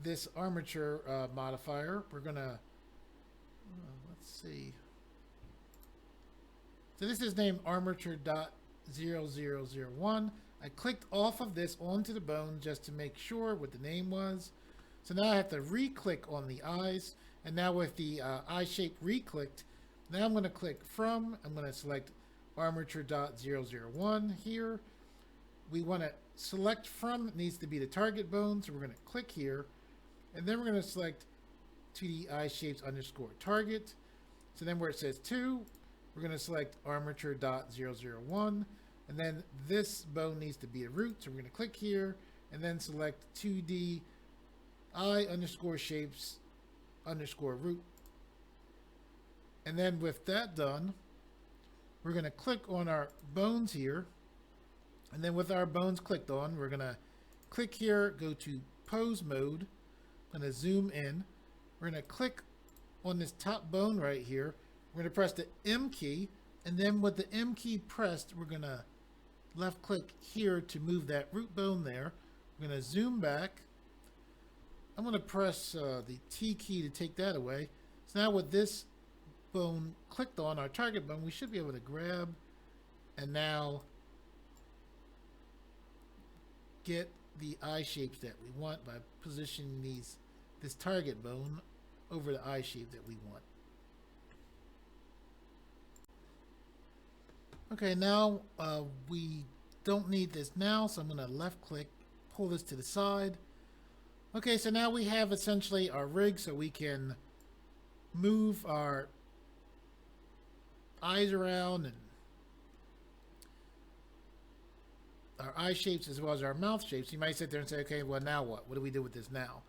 this armature modifier. We're going to, let's see. So this is named armature.0001. I clicked off of this onto the bone just to make sure what the name was. So now I have to re-click on the eyes. And now with the eye shape re-clicked, now I'm going to click from, I'm going to select armature.001 here. We want to select from, it needs to be the target bone, so we're going to click here, and then we're going to select 2D eye shapes underscore target. So then where it says 2, we're going to select armature.001, and then this bone needs to be a root, so we're going to click here, and then select 2D eye underscore shapes underscore root. And then with that done, we're going to click on our bones here. And then with our bones clicked on, we're going to click here, go to pose mode. I'm going to zoom in. We're going to click on this top bone right here. We're going to press the M key. And then with the M key pressed, we're going to left click here to move that root bone there. We're going to zoom back. I'm going to press the T key to take that away. So now with this bone clicked on, our target bone, we should be able to grab and now get the eye shapes that we want by positioning this target bone over the eye shape that we want. Okay, now we don't need this now, so I'm going to left click, pull this to the side. Okay, so now we have essentially our rig, so we can move our eyes around and our eye shapes as well as our mouth shapes. You might sit there and say, okay, well, now what? What do we do with this now?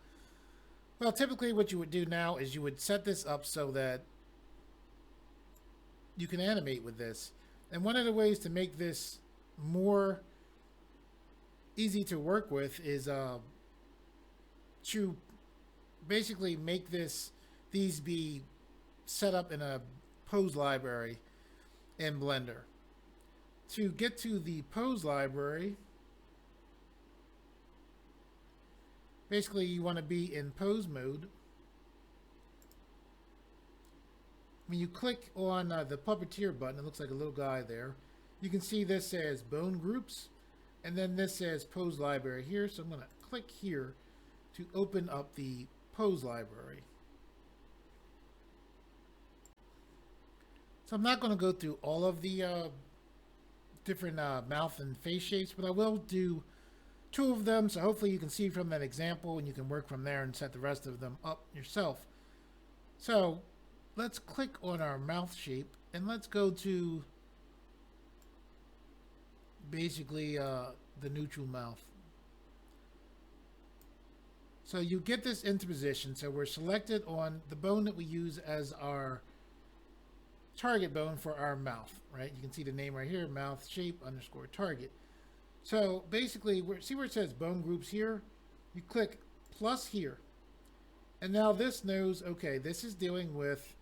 Well, typically what you would do now is you would set this up so that you can animate with this. And one of the ways to make this more easy to work with is to basically make these be set up in a pose library in Blender. To get to the pose library, basically you want to be in pose mode. When you click on the puppeteer button, it looks like a little guy there. You can see this says bone groups, and then this says pose library here. So I'm going to click here to open up the pose library. So I'm not going to go through all of the different mouth and face shapes, but I will do 2 of them. So hopefully you can see from that example and you can work from there and set the rest of them up yourself. So let's click on our mouth shape and let's go to basically the neutral mouth. So you get this into position. So we're selected on the bone that we use as our target bone for our mouth, right? You can see the name right here, mouth shape underscore target. So basically, see where it says bone groups here? You click plus here. And now this knows, okay, this is dealing with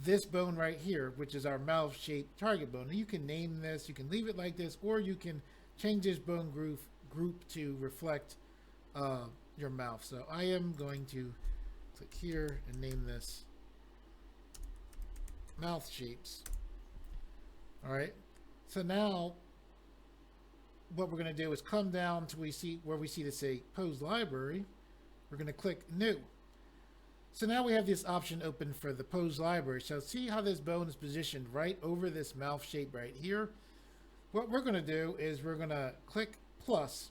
this bone right here, which is our mouth shape target bone. And you can name this, you can leave it like this, or you can change this bone group to reflect your mouth. So I am going to click here and name this mouth shapes. All right. So now what we're going to do is come down to where we see to say pose library. We're going to click new. So now we have this option open for the pose library. So see how this bone is positioned right over this mouth shape right here. What we're going to do is we're going to click plus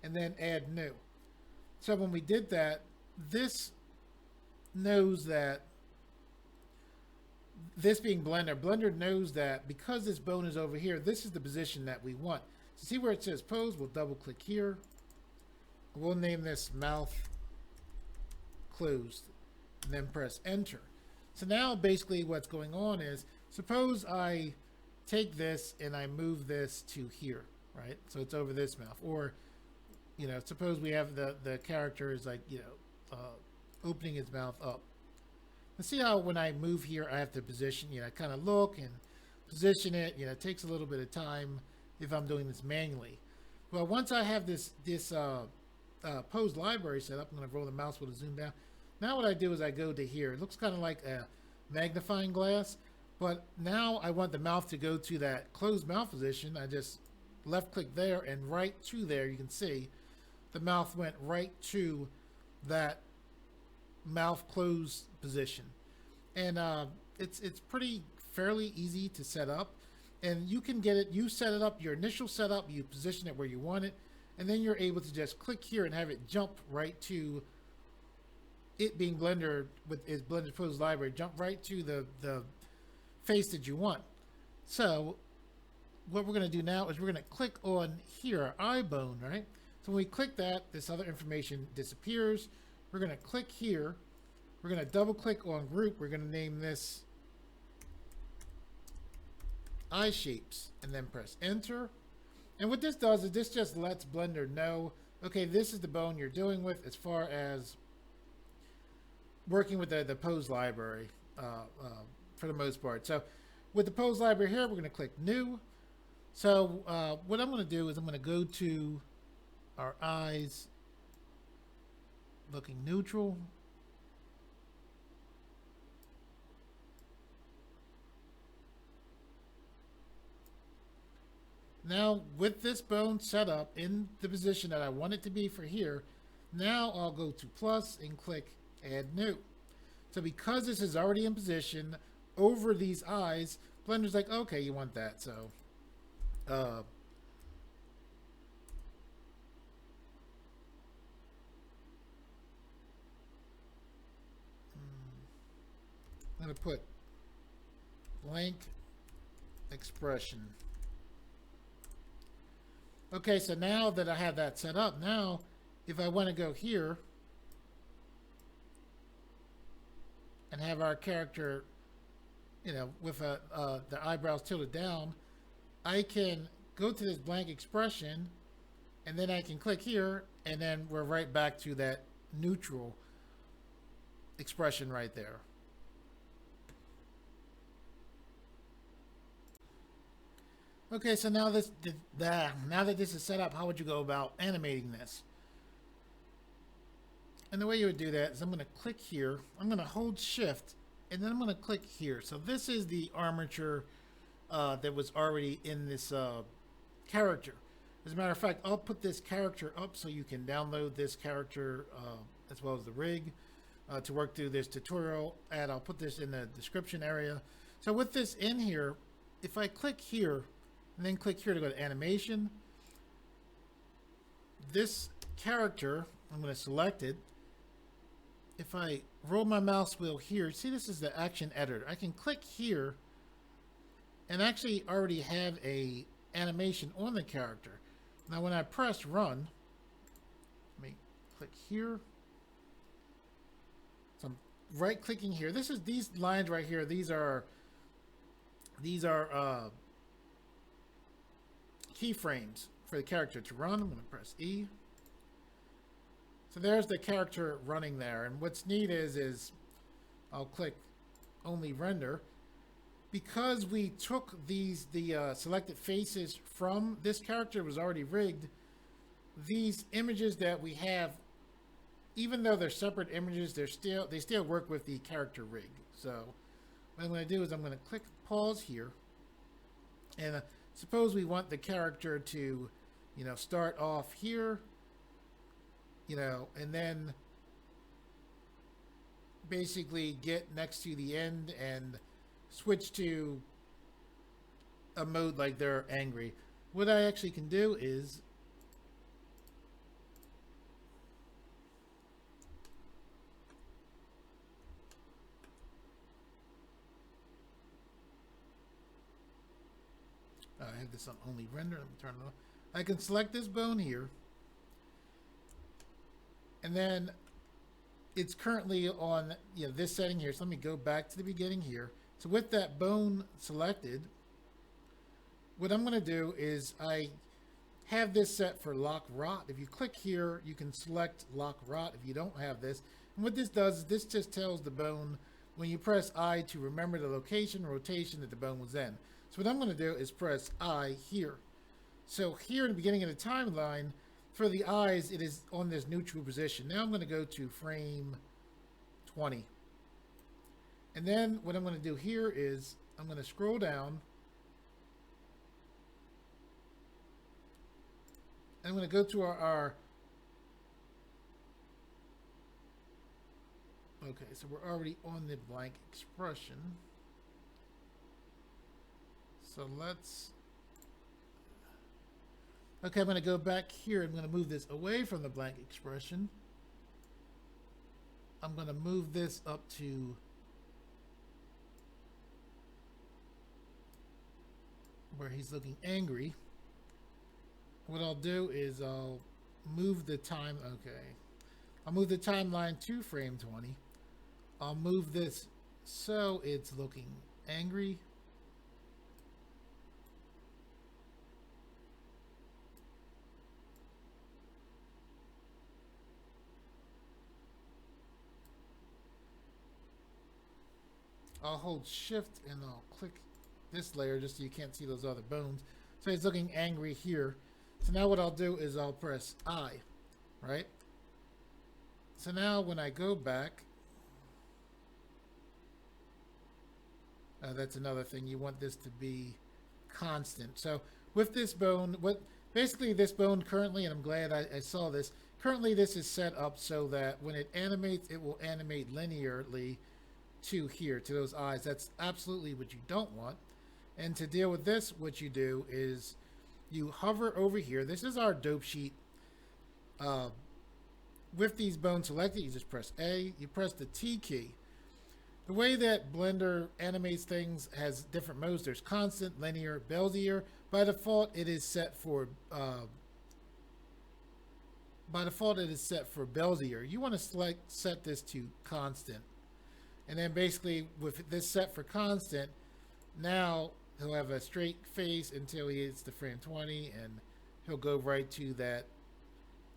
and then add new. So when we did that, this knows that this being Blender knows that because this bone is over here, this is the position that we want. So see where it says pose, we'll double click here. We'll name this mouth closed and then press enter. So now basically what's going on is, suppose I take this and I move this to here, right? So it's over this mouth. Or, you know, suppose we have the character is like, you know, opening his mouth up. Let's see how when I move here, I have to position, you know, kind of look and position it. You know, it takes a little bit of time if I'm doing this manually. Well, once I have this pose library set up, I'm going to roll the mouse with a zoom down. Now what I do is I go to here. It looks kind of like a magnifying glass, but now I want the mouth to go to that closed mouth position. I just left click there and right to there. You can see the mouth went right to that mouth closed position, and it's pretty fairly easy to set up, and you can get it. You set it up, your initial setup, you position it where you want it, and then you're able to just click here and have it jump right to it being Blender with its Blender Pose Library, jump right to the face that you want. So what we're going to do now is we're going to click on here, our eye bone, right? So when we click that, this other information disappears. We're going to click here. We're going to double click on group. We're going to name this eye shapes and then press enter. And what this does is this just lets Blender know, okay, this is the bone you're dealing with as far as working with the pose library for the most part. So with the pose library here, we're going to click new. So what I'm going to do is I'm going to go to our eyes looking neutral. Now with this bone set up in the position that I want it to be for here, now I'll go to plus and click add new. So because this is already in position over these eyes, Blender's like, okay, you want that. So I'm going to put blank expression. Okay, so now that I have that set up, now if I want to go here and have our character, you know, with the eyebrows tilted down, I can go to this blank expression, and then I can click here, and then we're right back to that neutral expression right there. Okay, so now now that this is set up, how would you go about animating this? And the way you would do that is I'm going to click here, I'm going to hold shift, and then I'm going to click here. So this is the armature that was already in this character. As a matter of fact, I'll put this character up so you can download this character as well as the rig to work through this tutorial, and I'll put this in the description area. So with this in here, if I click here and then click here to go to animation, this character, I'm going to select it. If I roll my mouse wheel here, see, this is the action editor. I can click here and actually already have a animation on the character. Now when I press run, let me click here. So I'm right clicking here. This is these lines right here. These are keyframes for the character to run. I'm going to press E. So there's the character running there. And what's neat is I'll click only render. Because we took the selected faces from this character, it was already rigged. These images that we have, even though they're separate images, they still work with the character rig. So what I'm going to do is I'm going to click pause here, and suppose we want the character to, you know, start off here, you know, and then basically get next to the end and switch to a mode like they're angry. What I actually can do is I have this on only render. Let me turn it on. I can select this bone here, and then it's currently on, you know, this setting here. So let me go back to the beginning here. So with that bone selected, what I'm going to do is I have this set for lock rot. If you click here, you can select lock rot if you don't have this. And what this does is this just tells the bone when you press I to remember the location, rotation that the bone was in. So what I'm going to do is press I here. So here in the beginning of the timeline, for the eyes, it is on this neutral position. Now I'm going to go to frame 20. And then what I'm going to do here is I'm going to scroll down. And I'm going to go to our okay, so we're already on the blank expression. So let's, okay, I'm going to go back here. I'm going to move this away from the blank expression. I'm going to move this up to where he's looking angry. What I'll do is I'll move the time, okay. I'll move the timeline to frame 20. I'll move this so it's looking angry. I'll hold shift and I'll click this layer just so you can't see those other bones. So it's looking angry here. So now what I'll do is I'll press I, right? So now when I go back, that's another thing. You want this to be constant. So with this bone, basically this bone currently, and I'm glad I saw this, currently this is set up so that when it animates, it will animate linearly to here, to those eyes. That's absolutely what you don't want. And to deal with this, what you do is you hover over here. This is our dope sheet. With these bones selected, you just press A, you press the T key. The way that Blender animates things has different modes. There's constant, linear, Bezier. By default, it is set for Bezier. You want to set this to constant, and then basically with this set for constant, now he'll have a straight face until he hits the frame 20, and he'll go right to that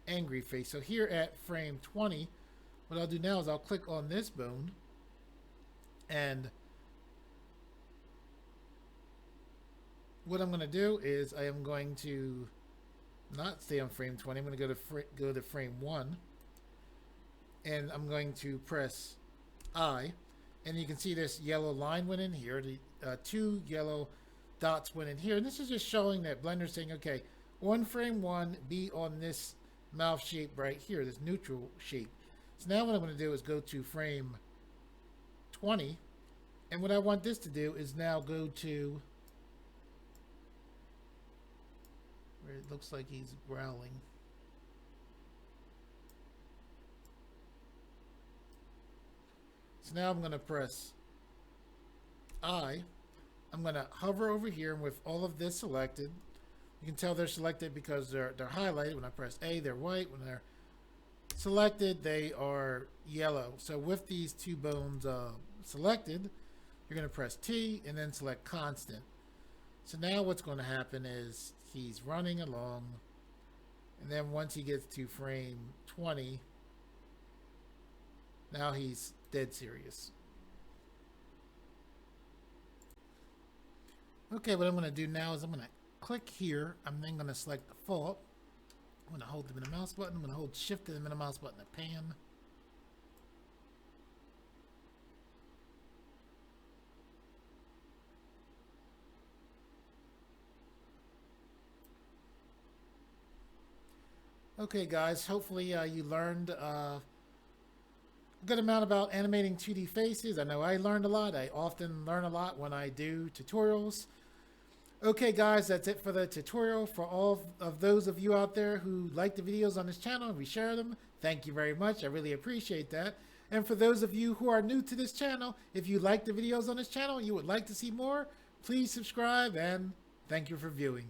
angry face. So here at frame 20, what I'll do now is I'll click on this bone, and what I'm going to do is I am going to not stay on frame 20. I'm going to go to frame 1, and I'm going to press I, and you can see this yellow line went in here. The 2 yellow dots went in here, and this is just showing that Blender's saying, okay, on frame 1, be on this mouth shape right here, this neutral shape. So now what I'm going to do is go to frame 20, and what I want this to do is now go to where it looks like he's growling. So now I'm going to press I. I'm going to hover over here, and with all of this selected, you can tell they're selected because they're highlighted. When I press A, they're white. When they're selected, they are yellow. So with these 2 bones selected, you're going to press T and then select constant. So now what's going to happen is he's running along, and then once he gets to frame 20, now he's dead serious. Okay, what I'm going to do now is I'm going to click here. I'm then going to select the fault. I'm going to hold the middle mouse button. I'm going to hold shift and the middle mouse button to pan. Okay, guys, hopefully you learned a good amount about animating 2D faces. I know I learned a lot. I often learn a lot when I do tutorials. Okay, guys, that's it for the tutorial. For all of those of you out there who like the videos on this channel and we share them, thank you very much. I really appreciate that. And for those of you who are new to this channel, if you like the videos on this channel and you would like to see more, please subscribe, and thank you for viewing.